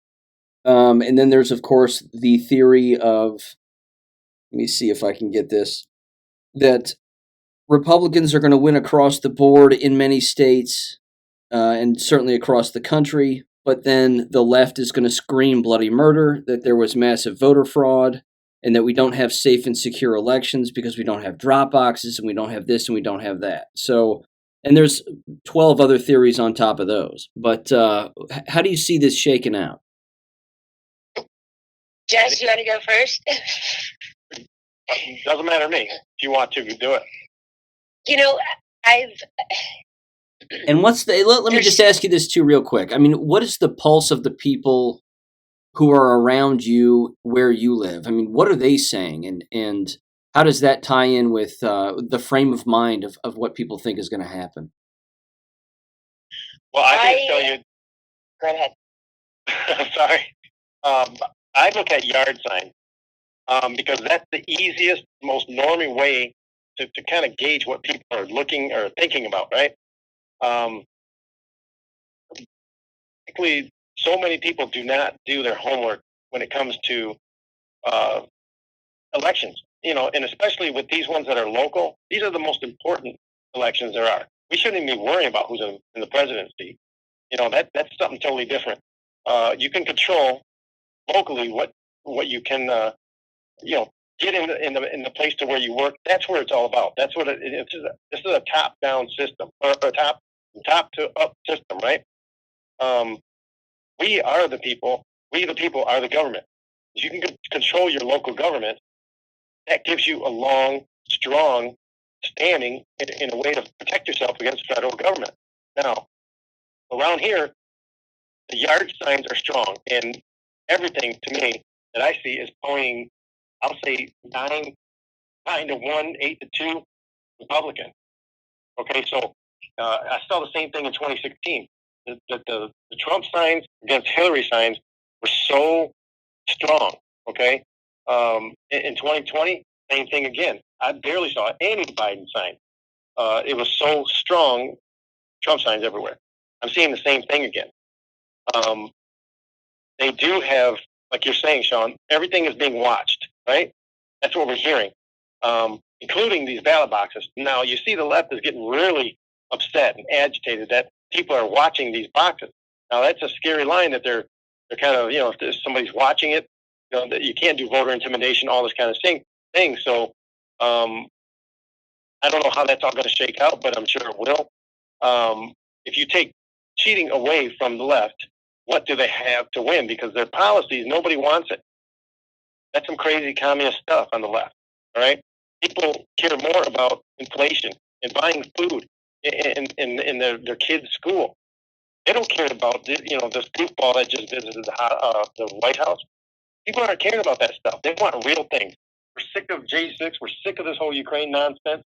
And then there's, of course, the theory of, let me see if I can get this, that Republicans are going to win across the board in many states and certainly across the country. But then the left is going to scream bloody murder, that there was massive voter fraud, and that we don't have safe and secure elections because we don't have drop boxes, and we don't have this, and we don't have that. So, and there's 12 other theories on top of those. But how do you see this shaking out? Jess, you want to go first? Doesn't matter to me. If you want to, do it. And let me just ask you this too real quick. I mean, what is the pulse of the people who are around you where you live? I mean, what are they saying? And how does that tie in with the frame of mind of what people think is going to happen? Well, I can tell you. Go ahead. Sorry. I look at yard signs because that's the easiest, most norming way to kind of gauge what people are looking or thinking about, right? Basically, so many people do not do their homework when it comes to elections, and especially with these ones that are local. These are the most important elections there are. we shouldn't even be worrying about who's in the presidency. That's something totally different. You can control locally what you can, get in the place to where you work. That's where it's all about. That's what it is. This is a top down system, or top to up system, right? We are the people. We the people are the government. If you can control your local government, that gives you a long, strong standing in a way to protect yourself against the federal government. Now, around here, the yard signs are strong, and everything to me that I see is pointing, I'll say 9 to 1, 8 to 2 Republican. Okay, so I saw the same thing in 2016. The Trump signs against Hillary signs were so strong. Okay, in 2020, same thing again. I barely saw any Biden sign. It was so strong, Trump signs everywhere. I'm seeing the same thing again. They do have, like you're saying, Sean, everything is being watched, right? That's what we're hearing, including these ballot boxes. Now, you see the left is getting really upset and agitated that people are watching these boxes. Now, that's a scary line that they're kind of, if somebody's watching it, that you can't do voter intimidation, all this kind of thing. So I don't know how that's all going to shake out, but I'm sure it will. If you take cheating away from the left, what do they have to win? Because their policies, nobody wants it. That's some crazy communist stuff on the left. All right, people care more about inflation and buying food in their kids' school. They don't care about this goofball that just visited the White House. People aren't caring about that stuff. They want real things. We're sick of J6. We're sick of this whole Ukraine nonsense.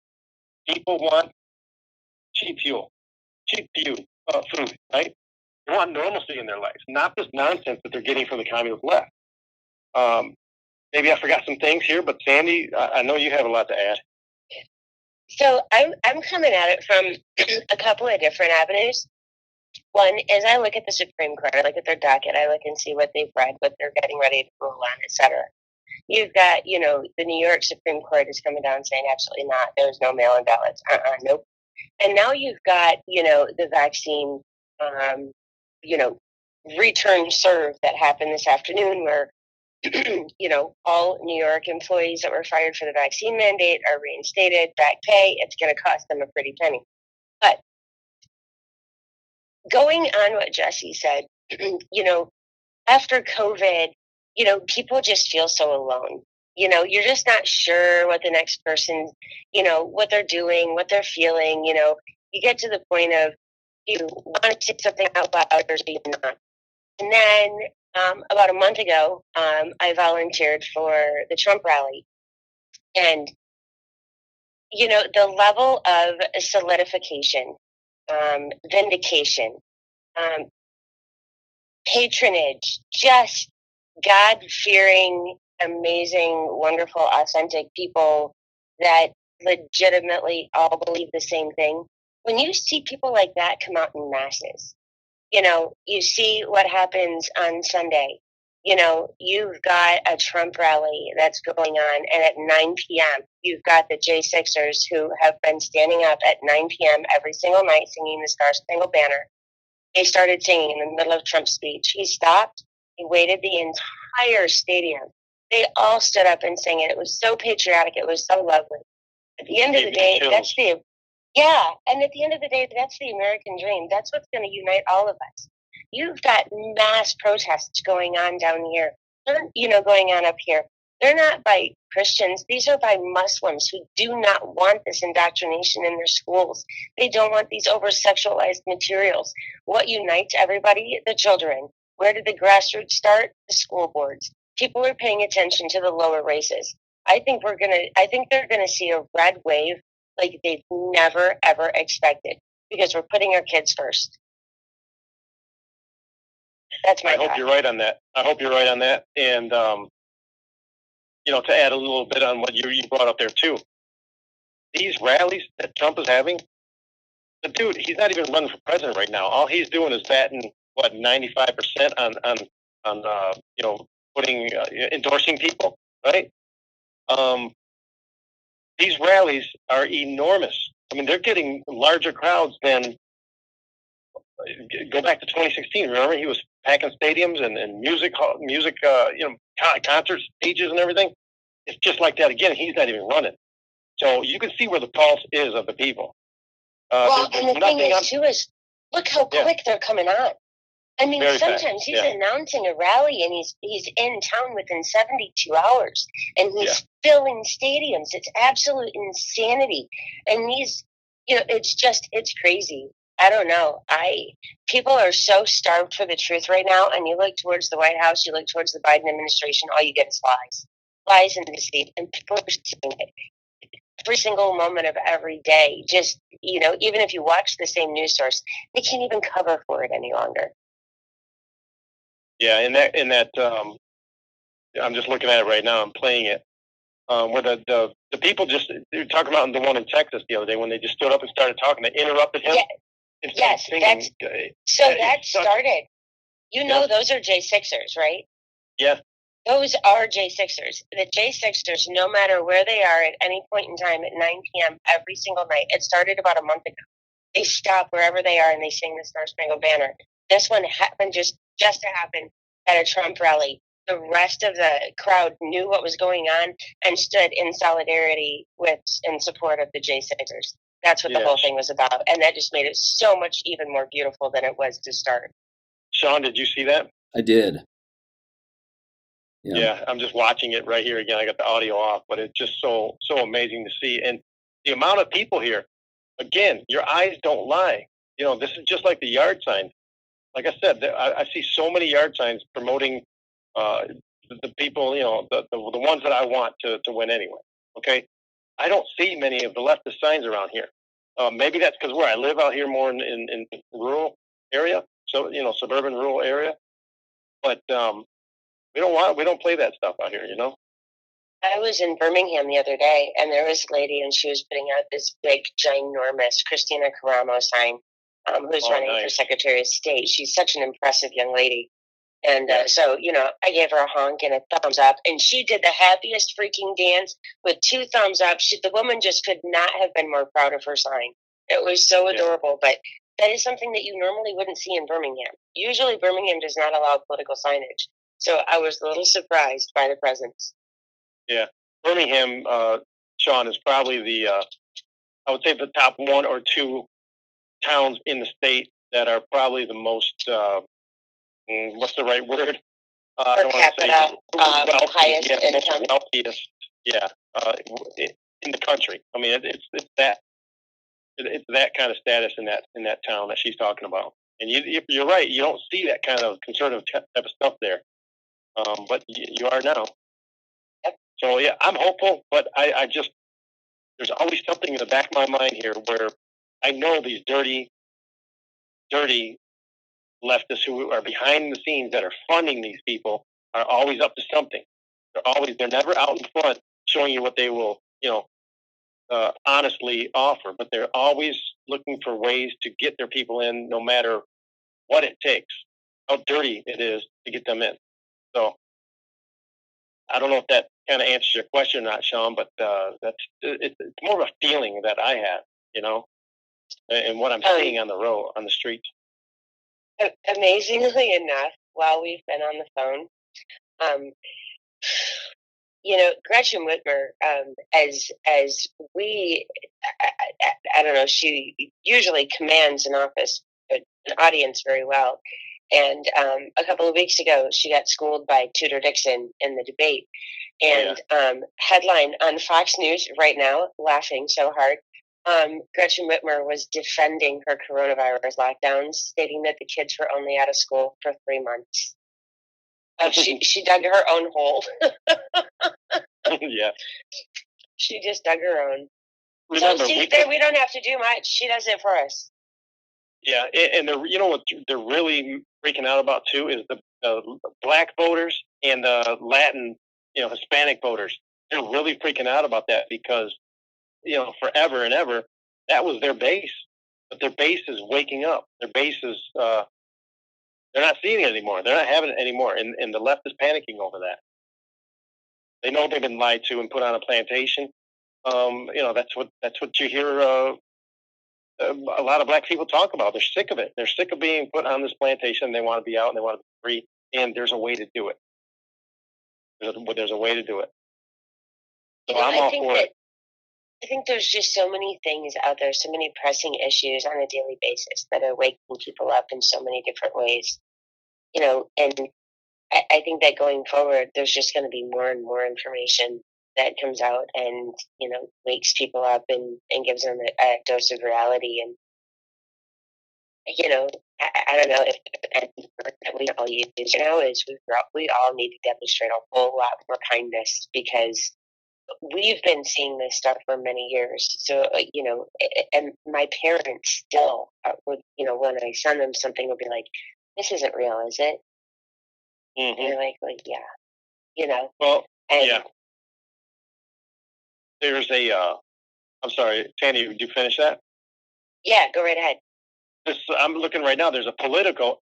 People want cheap food, right? They want normalcy in their lives, not this nonsense that they're getting from the communist left. Maybe I forgot some things here, but Sandee, I know you have a lot to add. So I'm coming at it from a couple of different avenues. One is I look at the Supreme Court, I look at their docket, I look and see what they've read, what they're getting ready to rule on, etc. You've got, the New York Supreme Court is coming down saying absolutely not. There's no mail-in ballots. Nope. And now you've got, the vaccine, return serve that happened this afternoon where, all New York employees that were fired for the vaccine mandate are reinstated, back pay. It's going to cost them a pretty penny. But going on what Jesse said, after COVID, people just feel so alone. You're just not sure what the next person, what they're doing, what they're feeling. You get to the point of you want to say something out loud or do you not. And then about a month ago, I volunteered for the Trump rally. And, the level of solidification, vindication, patronage, just God-fearing, amazing, wonderful, authentic people that legitimately all believe the same thing. When you see people like that come out in masses, you see what happens on Sunday. You've got a Trump rally that's going on, and at 9 p.m., you've got the J6ers who have been standing up at 9 p.m. every single night singing the Star Spangled Banner. They started singing in the middle of Trump's speech. He stopped. He waited the entire stadium. They all stood up and sang it. It was so patriotic. It was so lovely. At the end of the day, and at the end of the day, that's the American dream. That's what's going to unite all of us. You've got mass protests going on down here, going on up here. They're not by Christians. These are by Muslims who do not want this indoctrination in their schools. They don't want these over-sexualized materials. What unites everybody? The children. Where did the grassroots start? The school boards. People are paying attention to the lower races. I think they're gonna see a red wave like they've never ever expected because we're putting our kids first. That's my thought. I hope you're right on that. And to add a little bit on what you brought up there too. These rallies that Trump is having, the dude, he's not even running for president right now. All he's doing is batting 95% on endorsing people, right? These rallies are enormous. I mean, they're getting larger crowds than. Go back to 2016. Remember, he was packing stadiums and music, concert stages and everything. It's just like that again. He's not even running, so you can see where the pulse is of the people. Well, and the thing is, too, is look how quick they're coming on. I mean, Very sometimes fast, he's announcing a rally and he's in town within 72 hours and he's filling stadiums. It's absolute insanity. And it's crazy. I don't know. People are so starved for the truth right now. And you look towards the White House, you look towards the Biden administration, all you get is lies and deceit. And people are seeing it every single moment of every day. Just, even if you watch the same news source, they can't even cover for it any longer. Yeah, in that, I'm just looking at it right now. I'm playing it. Where the people they were talking about the one in Texas the other day when they just stood up and started talking. They interrupted him. Yeah. Yes, that started. Those are J6ers, right? Yeah. Those are J6ers. The J6ers, no matter where they are at any point in time at 9 p.m. every single night. It started about a month ago. They stop wherever they are and they sing the Star Spangled Banner. This one happened just to happen at a Trump rally. The rest of the crowd knew what was going on and stood in solidarity in support of the J6ers. That's what the whole thing was about. And that just made it so much even more beautiful than it was to start. Sean, did you see that? I did. Yeah, I'm just watching it right here again. I got the audio off, but it's just so amazing to see. And the amount of people here, again, your eyes don't lie. This is just like the yard signs. Like I said, I see so many yard signs promoting the people, the ones that I want to win anyway. Okay, I don't see many of the leftist signs around here. Maybe that's because where I live out here more in rural area, so suburban rural area. But we don't play that stuff out here. I was in Birmingham the other day, and there was a lady, and she was putting out this big, ginormous Christina Caramo sign, who's running for Secretary of State. She's such an impressive young lady. And so, I gave her a honk and a thumbs up, and she did the happiest freaking dance with 2 thumbs up. The woman just could not have been more proud of her sign. It was so adorable, but that is something that you normally wouldn't see in Birmingham. Usually Birmingham does not allow political signage. So I was a little surprised by the presence. Yeah. Birmingham, Sean, is probably I would say the top 1 or 2 towns in the state that are probably the most, what's the right word? Per capita, highest income. Wealthiest, in the country. I mean, it's that kind of status in that town that she's talking about. And you're right, you don't see that kind of conservative type of stuff there. But you are now. Yep. So yeah, I'm hopeful, but I just there's always something in the back of my mind here where I know these dirty leftists who are behind the scenes that are funding these people are always up to something. They're never out in front showing you what they will, honestly offer, but they're always looking for ways to get their people in, no matter what it takes, how dirty it is to get them in. So I don't know if that kind of answers your question or not, Sean, but it's more of a feeling that I have, and what I'm seeing on the streets. Amazingly enough, while we've been on the phone, Gretchen Whitmer, as we, I don't know, she usually commands an audience very well. And a couple of weeks ago, she got schooled by Tudor Dixon in the debate. And headline on Fox News right now, laughing so hard, Gretchen Whitmer was defending her coronavirus lockdowns, stating that the kids were only out of school for 3 months. She dug her own hole. Yeah. She just dug her own. Remember, we don't have to do much. She does it for us. Yeah, and what they're really freaking out about too is the black voters and the Latin, Hispanic voters. They're really freaking out about that because, forever and ever, that was their base. But their base is waking up. Their base is, they're not seeing it anymore. They're not having it anymore. And the left is panicking over that. They know they've been lied to and put on a plantation. That's what you hear a lot of black people talk about. They're sick of it. They're sick of being put on this plantation. They want to be out and they want to be free. And there's a way to do it. There's a way to do it. So I'm all for it. I think there's just so many things out there, so many pressing issues on a daily basis that are waking people up in so many different ways. And I think that going forward, there's just going to be more and more information that comes out and, wakes people up and gives them a dose of reality. And, I don't know if that we all use now is we all need to demonstrate a whole lot more kindness, because we've been seeing this stuff for many years. So, and my parents still, would, when I send them something, will be like, "This isn't real, is it?" Mm-hmm. And they're like, yeah, Well, and, yeah. There's I'm sorry, Sandee, did you finish that? Yeah, go right ahead. I'm looking right now. There's a Politico,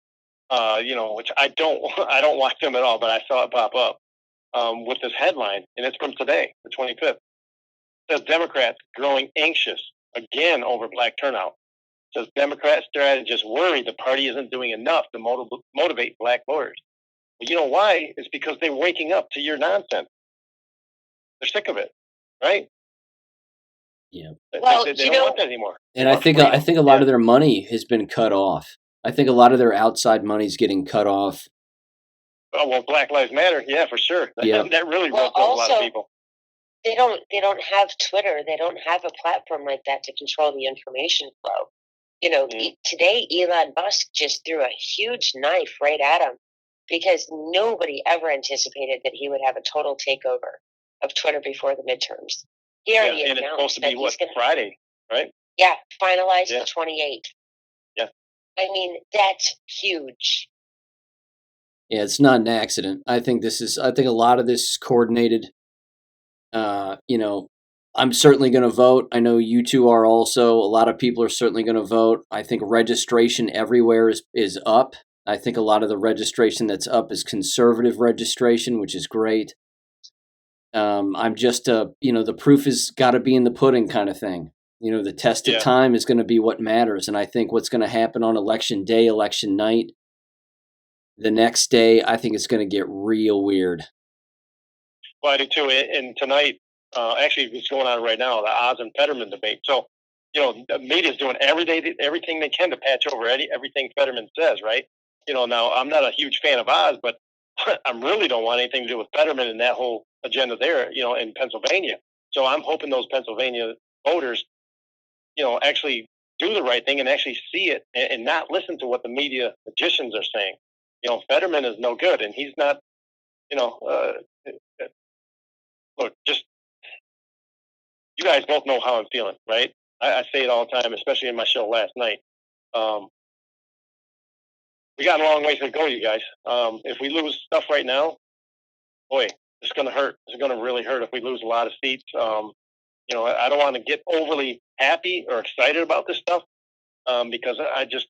which I don't watch them at all, but I saw it pop up with this headline, and it's from today, the 25th. It says Democrats growing anxious again over black turnout. It says Democrat strategists worry the party isn't doing enough to motivate black voters. Well, you know why? It's because they're waking up to your nonsense. They're sick of it, right? Yeah. Well, they don't want that anymore. And I think a lot of their money has been cut off. I think a lot of their outside money is getting cut off. Oh, well, Black Lives Matter, yeah, for sure. That really roped up a lot of people. They don't have Twitter. They don't have a platform like that to control the information flow. Today Elon Musk just threw a huge knife right at him, because nobody ever anticipated that he would have a total takeover of Twitter before the midterms. He already announced, and it's supposed to be Friday, right? Yeah, finalized the 28th. Yeah. I mean, that's huge. Yeah, it's not an accident. I think a lot of this is coordinated. I'm certainly going to vote. I know you two are also. A lot of people are certainly going to vote. I think registration everywhere is up. I think a lot of the registration that's up is conservative registration, which is great. I'm just, the proof has got to be in the pudding kind of thing. The test of time is going to be what matters. And I think what's going to happen on election day, election night, the next day, I think it's going to get real weird. Well, I do too. And tonight, actually, it's going on right now, the Oz and Fetterman debate. So, the media's doing everything they can to patch over everything Fetterman says, right? Now I'm not a huge fan of Oz, but I really don't want anything to do with Fetterman and that whole agenda there, in Pennsylvania. So I'm hoping those Pennsylvania voters, actually do the right thing and actually see it and not listen to what the media magicians are saying. Fetterman is no good, and he's not, look, just, you guys both know how I'm feeling, right? I say it all the time, especially in my show last night. We got a long ways to go, you guys. If we lose stuff right now, boy, it's going to hurt. It's going to really hurt if we lose a lot of seats. I don't want to get overly happy or excited about this stuff, because I just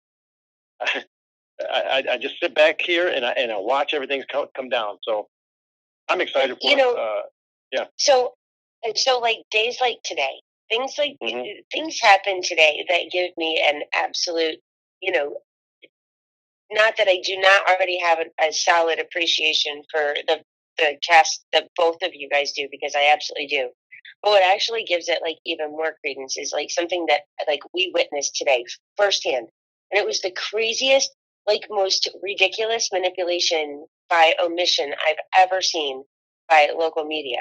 sit back here and I watch everything come down. So I'm excited for yeah. So like days like today, things happen today that give me an absolute, not that I do not already have a solid appreciation for the cast that both of you guys do, because I absolutely do. But what actually gives it like even more credence is like something that like we witnessed today firsthand. And it was the craziest, like most ridiculous manipulation by omission I've ever seen by local media.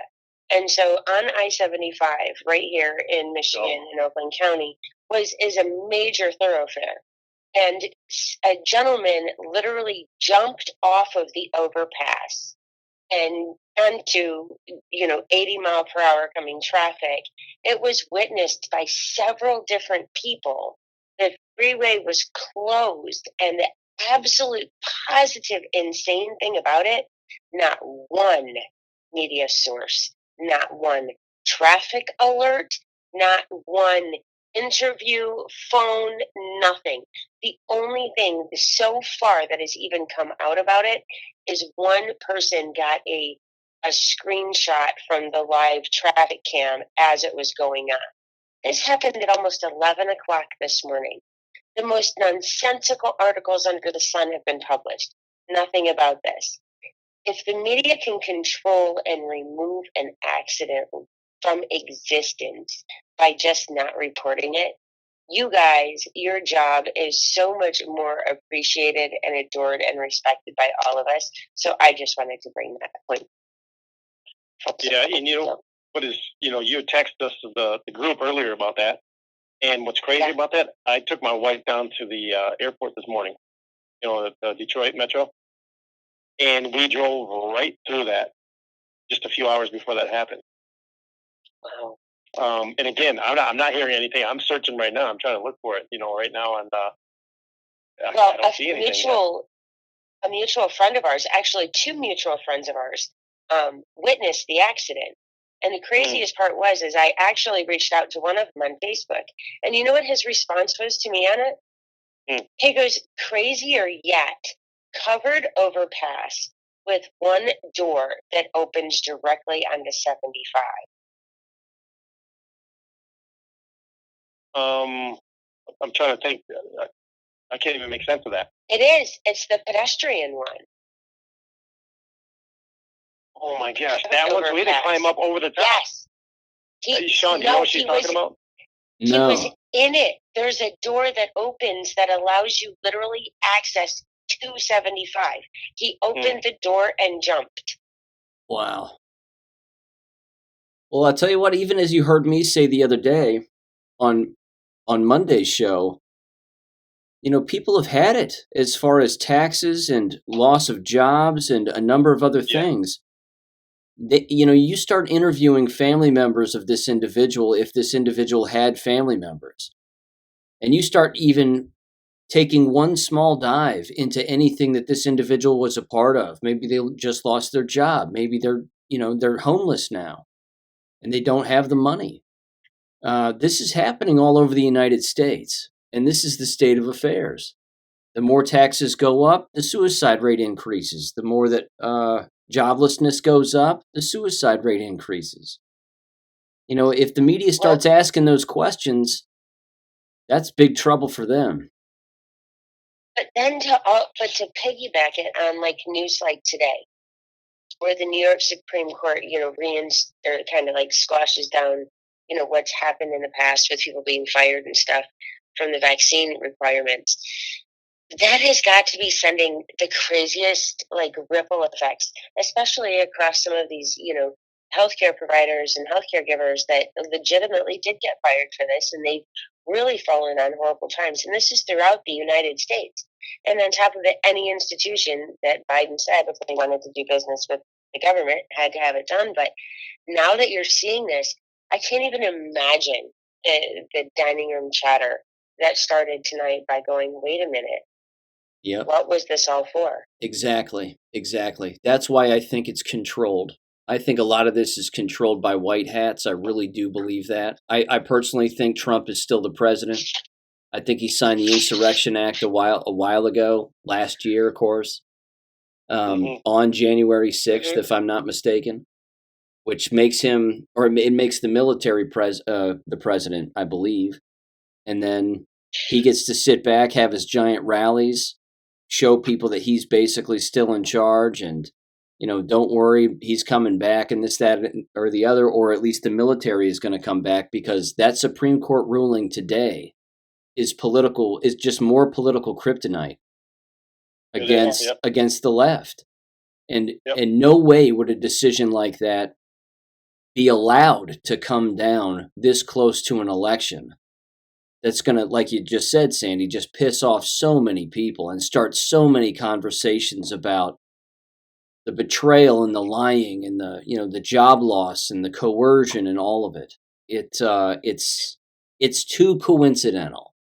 And so on I-75 right here in Michigan in Oakland County is a major thoroughfare. And a gentleman literally jumped off of the overpass and onto, 80 mile per hour coming traffic. It was witnessed by several different people. The freeway was closed, and the absolute positive insane thing about it, not one media source, not one traffic alert, not one interview, phone, nothing. The only thing so far that has even come out about it is one person got a screenshot from the live traffic cam as it was going on. This happened at almost 11 o'clock this morning. The most nonsensical articles under the sun have been published. Nothing about this. If the media can control and remove an accident from existence by just not reporting it, you guys, your job is so much more appreciated and adored and respected by all of us. So I just wanted to bring that point. Yeah, and what is, you texted us the group earlier about that. And what's crazy about that, I took my wife down to the airport this morning, the Detroit Metro. And we drove right through that just a few hours before that happened. Wow. And again, I'm not hearing anything. I'm searching right now. I'm trying to look for it, right now. And I don't see anything. A mutual friend of ours, actually 2 mutual friends of ours, witnessed the accident. And the craziest part was I actually reached out to one of them on Facebook. And you know what his response was to me on it? He goes, crazier yet, covered overpass with one door that opens directly onto 75. I'm trying to think. I can't even make sense of that. It is. It's the pedestrian one. Oh my gosh, that one. So we had to climb up over the top. Yes. Sean, do you know what she's talking about? No. He was in it. There's a door that opens that allows you literally access to 75. He opened the door and jumped. Wow. Well, I'll tell you what, even as you heard me say the other day on Monday's show, people have had it as far as taxes and loss of jobs and a number of other things. You start interviewing family members of this individual if this individual had family members. And you start even taking one small dive into anything that this individual was a part of. Maybe they just lost their job. Maybe they're homeless now and they don't have the money. This is happening all over the United States, and this is the state of affairs. The more taxes go up, the suicide rate increases. The more that joblessness goes up, the suicide rate increases. If the media starts asking those questions, that's big trouble for them. But then to piggyback it on like news like today, where the New York Supreme Court, kind of like squashes down, what's happened in the past with people being fired and stuff from the vaccine requirements. That has got to be sending the craziest like ripple effects, especially across some of these, healthcare providers and healthcare givers that legitimately did get fired for this, and they've really fallen on horrible times. And this is throughout the United States. And on top of it, any institution that Biden said if they wanted to do business with the government had to have it done. But now that you're seeing this, I can't even imagine the dining room chatter that started tonight by going, wait a minute. Yep. What was this all for? Exactly. That's why I think it's controlled. I think a lot of this is controlled by white hats. I really do believe that. I personally think Trump is still the president. I think he signed the Insurrection Act a while ago, last year, of course, on January 6th, if I'm not mistaken, which makes him, or it makes the military the president, I believe. And then he gets to sit back, have his giant rallies, show people that he's basically still in charge, and don't worry, he's coming back, and this, that, or the other, or at least the military is going to come back, because that Supreme Court ruling today is just more political kryptonite against the left. And in no way would a decision like that be allowed to come down this close to an election. That's going to, like you just said, Sandee, just piss off so many people and start so many conversations about the betrayal and the lying and the job loss and the coercion and all of it. It's too coincidental.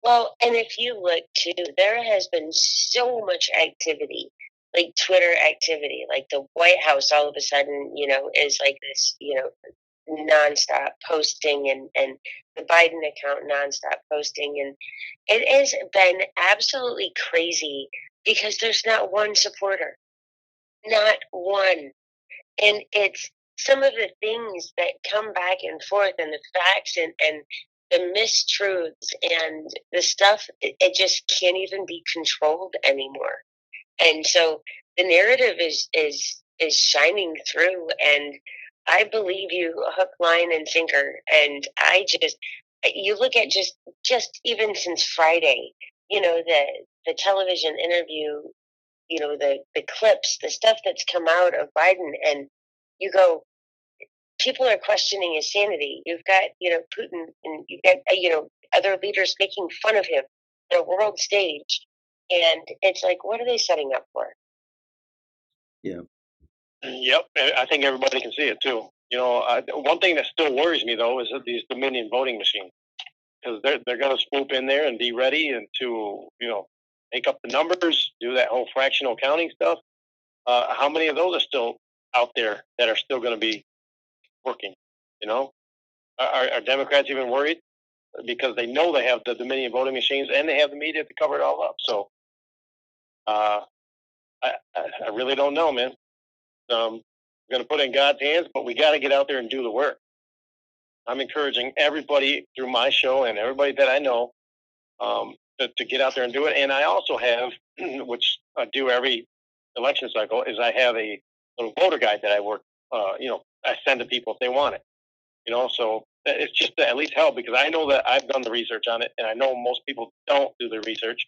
Well, and if you look too, there has been so much activity, like Twitter activity, like the White House all of a sudden, is like this, nonstop posting, and the Biden account nonstop posting. And it has been absolutely crazy because there's not one supporter. Not one. And it's some of the things that come back and forth and the facts and the mistruths and the stuff, it just can't even be controlled anymore. And so the narrative is shining through, and I believe you hook, line, and sinker. And you look at just even since Friday, the television interview, the clips, the stuff that's come out of Biden, and you go, people are questioning his sanity. You've got, Putin, and you've got, other leaders making fun of him on a world stage. And it's like, what are they setting up for? Yeah. Yep. I think everybody can see it too. One thing that still worries me though is that these Dominion voting machines, because they're going to swoop in there and be ready and to, make up the numbers, do that whole fractional counting stuff. How many of those are still out there that are still going to be working? Are Democrats even worried? Because they know they have the Dominion voting machines and they have the media to cover it all up. So I really don't know, man. We're going to put it in God's hands, but we got to get out there and do the work. I'm encouraging everybody through my show and everybody that I know to get out there and do it. And I also have, which I do every election cycle, is I have a little voter guide that I work, I send to people if they want it. So it's just to at least help, because I know that I've done the research on it, and I know most people don't do the research.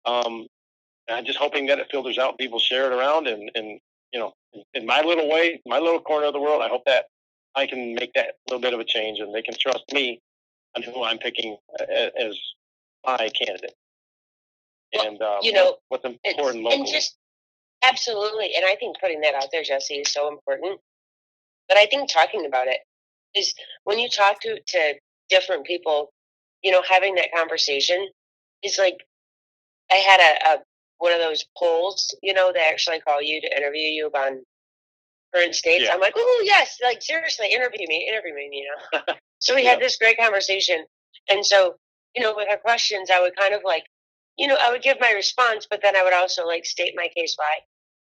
I'm just hoping that it filters out, people share it around, and in my little way, my little corner of the world, I hope that I can make that little bit of a change, and they can trust me on who I'm picking as my candidate. And what's important locally. And just absolutely, and I think putting that out there, Jesse, is so important. But I think talking about it is, when you talk to different people, having that conversation is like, I had a one of those polls, they actually call you to interview you on current states. Yeah. I'm like, oh yes, like seriously, interview me. So we had this great conversation, and so with her questions, I would kind of like, I would give my response, but then I would also like state my case why.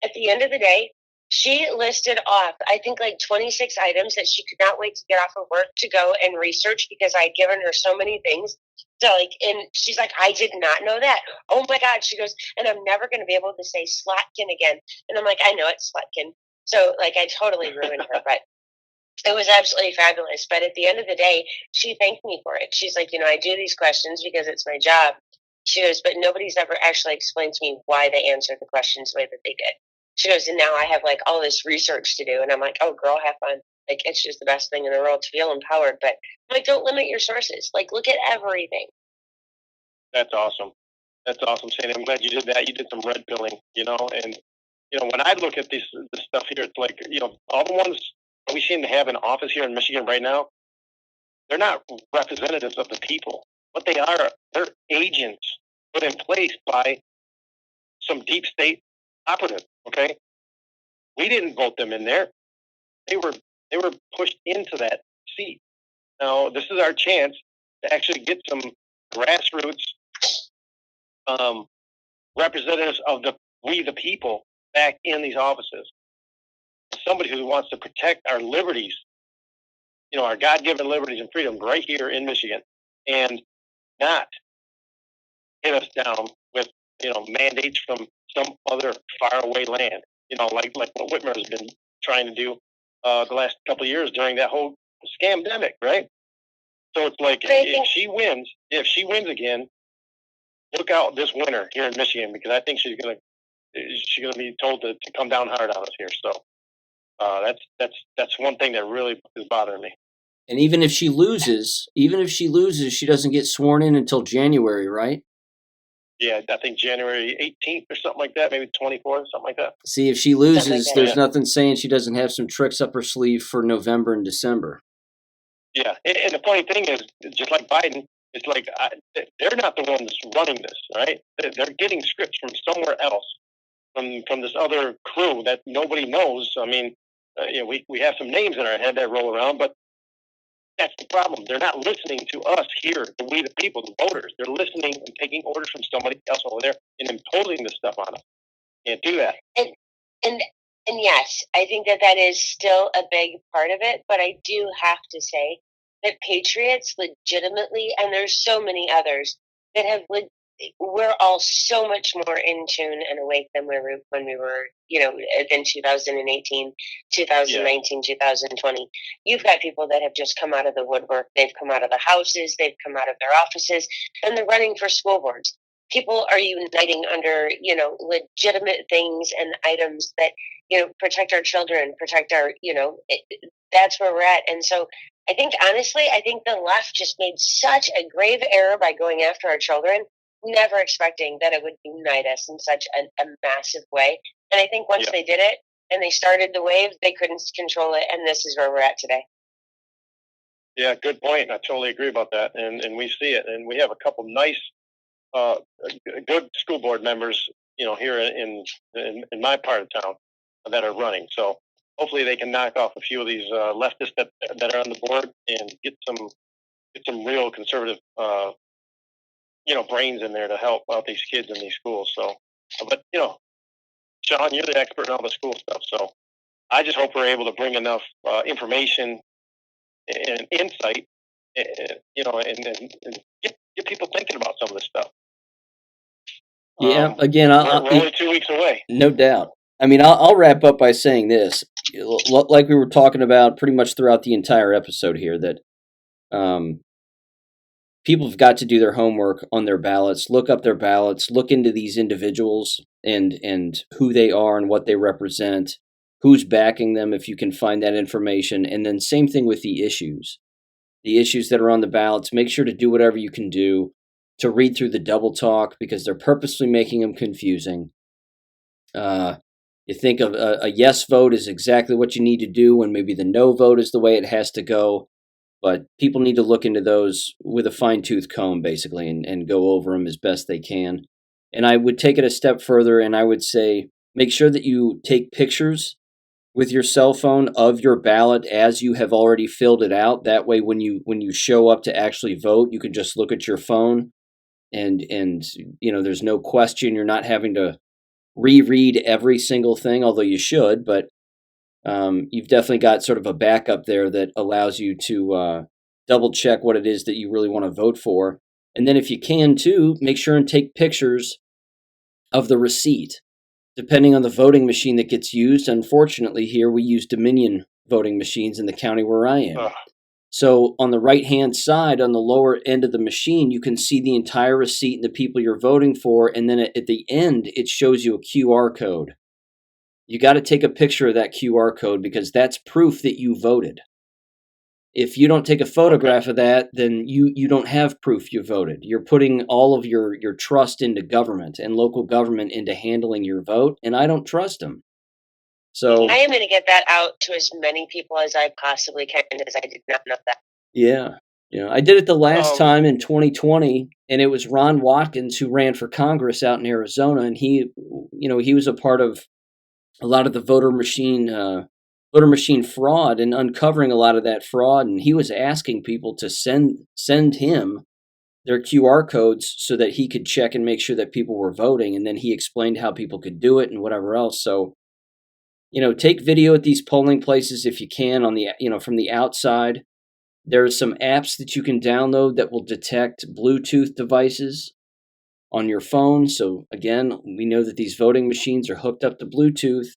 At the end of the day, she listed off, I think, like 26 items that she could not wait to get off of work to go and research, because I had given her so many things. So and she's like, I did not know that. Oh my God. She goes, and I'm never going to be able to say Slotkin again. And I'm like, I know it's Slotkin. So like, I totally ruined her, but it was absolutely fabulous. But at the end of the day, she thanked me for it. She's like, I do these questions because it's my job. She goes, but nobody's ever actually explained to me why they answered the questions the way that they did. She goes, and now I have like all this research to do. And I'm like, oh girl, have fun. Like, it's just the best thing in the world to feel empowered. But I'm like, don't limit your sources. Like, look at everything. That's awesome. That's awesome, Sandee. I'm glad you did that. You did some red pilling, and when I look at this stuff here, it's like, all the ones that we seem to have in office here in Michigan right now, they're not representatives of the people. What they are, they're agents put in place by some deep state operative. Okay, we didn't vote them in there. They were pushed into that seat. Now this is our chance to actually get some grassroots representatives of we the people back in these offices. Somebody who wants to protect our liberties, our God-given liberties and freedom right here in Michigan, and not hit us down with mandates from some other faraway land. Like what Whitmer has been trying to do the last couple of years during that whole scamdemic, right? So it's like, if she wins again, look out this winter here in Michigan, because I think she's gonna be told to come down hard on us here. So that's one thing that really is bothering me. And even if she loses, she doesn't get sworn in until January, right? Yeah, I think January 18th or something like that, maybe 24th, something like that. See, if she loses, there's nothing saying she doesn't have some tricks up her sleeve for November and December. Yeah, and the funny thing is, just like Biden, it's like they're not the ones running this, right? They're getting scripts from somewhere else, from this other crew that nobody knows. I mean, we have some names in our head that roll around, but that's the problem. They're not listening to us here, we the people, the voters. They're listening and taking orders from somebody else over there and imposing this stuff on us. Can't do that. And And yes, I think that is still a big part of it, but I do have to say that patriots legitimately, and there's so many others that have, we're all so much more in tune and awake than we were when we were, in 2018, 2019, 2020. You've got people that have just come out of the woodwork. They've come out of the houses. They've come out of their offices, and they're running for school boards. People are uniting under, legitimate things and items that, protect our children, protect our, that's where we're at. And so I think, honestly, the left just made such a grave error by going after our children, never expecting that it would unite us in such a massive way. And I think once they did it and they started the wave, they couldn't control it. And this is where we're at today. Yeah, good point. I totally agree about that. And we see it. And we have a couple nice, good school board members, here in my part of town that are running. So hopefully they can knock off a few of these leftists that are on the board and get some real conservative, brains in there to help out these kids in these schools. So, but Sean, you're the expert in all the school stuff. So I just hope we're able to bring enough information and insight, and get people thinking about some of this stuff. Yeah, again, we're only 2 weeks away. No doubt. I mean, I'll wrap up by saying this, like we were talking about pretty much throughout the entire episode here, that people have got to do their homework on their ballots, look up their ballots, look into these individuals and who they are and what they represent, who's backing them, if you can find that information, and then same thing with the issues that are on the ballots. Make sure to do whatever you can do to read through the double talk, because they're purposely making them confusing. You think of a yes vote is exactly what you need to do, when maybe the no vote is the way it has to go. But people need to look into those with a fine-tooth comb, basically, and go over them as best they can. And I would take it a step further, and I would say make sure that you take pictures with your cell phone of your ballot as you have already filled it out. That way, when you show up to actually vote, you can just look at your phone, and there's no question. You're not having to reread every single thing, although you should, but you've definitely got sort of a backup there that allows you to double check what it is that you really want to vote for. And then if you can too, make sure and take pictures of the receipt, depending on the voting machine that gets used. Unfortunately, here we use Dominion voting machines in the county where I am. So on the right-hand side, on the lower end of the machine, you can see the entire receipt and the people you're voting for. And then at the end, it shows you a QR code. You got to take a picture of that QR code, because that's proof that you voted. If you don't take a photograph of that, then you don't have proof you voted. You're putting all of your trust into government and local government into handling your vote, and I don't trust them. So I am going to get that out to as many people as I possibly can, as I did not know that. Yeah. I did it the last time in 2020, and it was Ron Watkins who ran for Congress out in Arizona, and he was a part of a lot of the voter machine fraud and uncovering a lot of that fraud, and he was asking people to send him their QR codes so that he could check and make sure that people were voting, and then he explained how people could do it and whatever else. So take video at these polling places if you can, on the from the outside. There are some apps that you can download that will detect Bluetooth devices on your phone. So again, we know that these voting machines are hooked up to Bluetooth.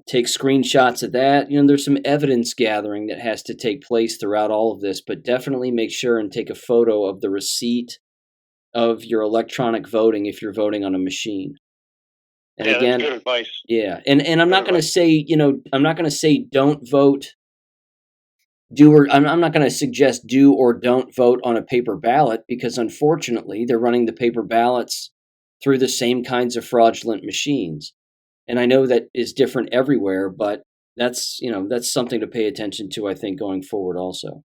Take screenshots of that. There's some evidence gathering that has to take place throughout all of this, but definitely make sure and take a photo of the receipt of your electronic voting if you're voting on a machine. And again, that's good advice. Yeah, and I'm not going to say, I'm not going to say don't vote. I'm not going to suggest do or don't vote on a paper ballot, because unfortunately they're running the paper ballots through the same kinds of fraudulent machines. And I know that is different everywhere, but that's something to pay attention to, I think, going forward also.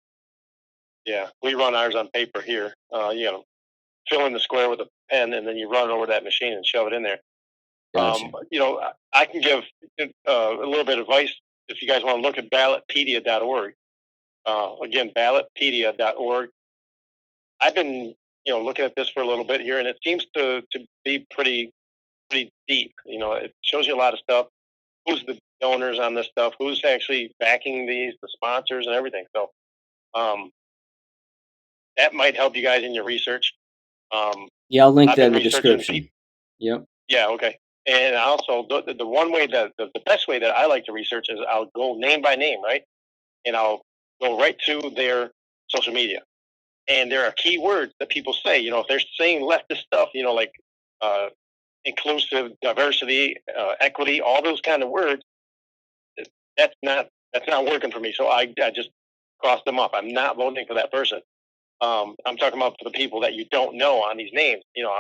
Yeah, we run ours on paper here. Fill in the square with a pen, and then you run over that machine and shove it in there. Gotcha. I can give a little bit of advice if you guys want to look at ballotpedia.org. Again, ballotpedia.org. I've been, looking at this for a little bit here, and it seems to be pretty deep. It shows you a lot of stuff. who's the donors on this stuff, who's actually backing these, the sponsors and everything. So that might help you guys in your research. Yeah, I'll link I've that in been the researching description. Yep. Yeah, okay. And also, the one way that the best way that I like to research is I'll go name by name, right? And I'll go right to their social media. And there are key words that people say. You know, if they're saying leftist stuff, you know, like inclusive, diversity, equity, all those kind of words, that's not working for me. So I just cross them off. I'm not voting for that person. I'm talking about for the people that you don't know on these names. You know,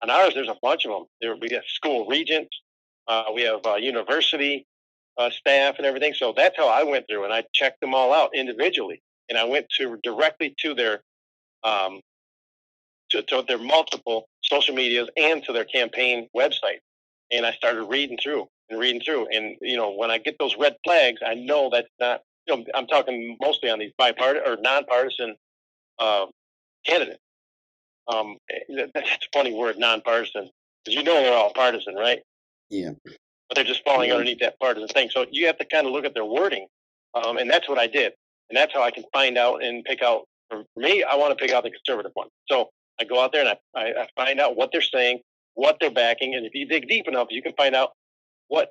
on ours, there's a bunch of them. We have school regents, we have university staff and everything. So that's how I went through, and I checked them all out individually. And I went directly to their to their multiple social medias and to their campaign website. And I started reading through. And you know, when I get those red flags, I know that's not. You know, I'm talking mostly on these bipartisan or nonpartisan candidates. That's a funny word, nonpartisan, because you know they're all partisan, right? Yeah. But they're just falling underneath that partisan thing. So you have to kind of look at their wording, and that's what I did, and that's how I can find out and pick out. For me, I want to pick out the conservative one. So I go out there and I find out what they're saying, what they're backing, and if you dig deep enough, you can find out what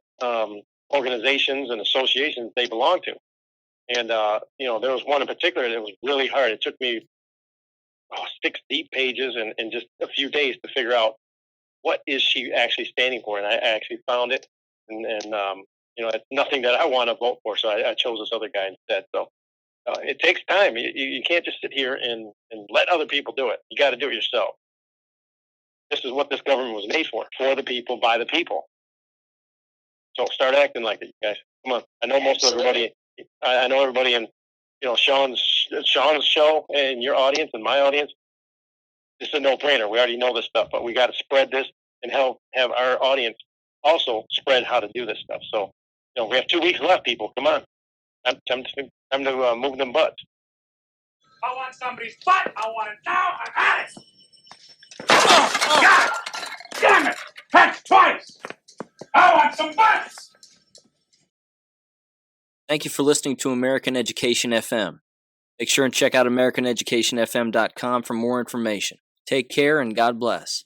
organizations and associations they belong to. And you know, there was one in particular that was really hard. It took me 6 deep pages and just a few days to figure out what is she actually standing for. And I actually found it, and you know, it's nothing that I want to vote for, so I chose this other guy instead. So it takes time. You can't just sit here and let other people do it. You got to do it yourself. This is what this government was made for the people, by the people. So start acting like it, you guys. Come on. I know most of everybody. I know everybody in, you know, Sean's show and your audience and my audience. This is a no-brainer. We already know this stuff, but we got to spread this and help have our audience also spread how to do this stuff. So, you know, we have 2 weeks left, people. Come on. Time to move them butts. I want somebody's butt. I want it now. I got it. Oh, God damn it. That's twice. I want some butts. Thank you for listening to American Education FM. Make sure and check out AmericanEducationFM.com for more information. Take care and God bless.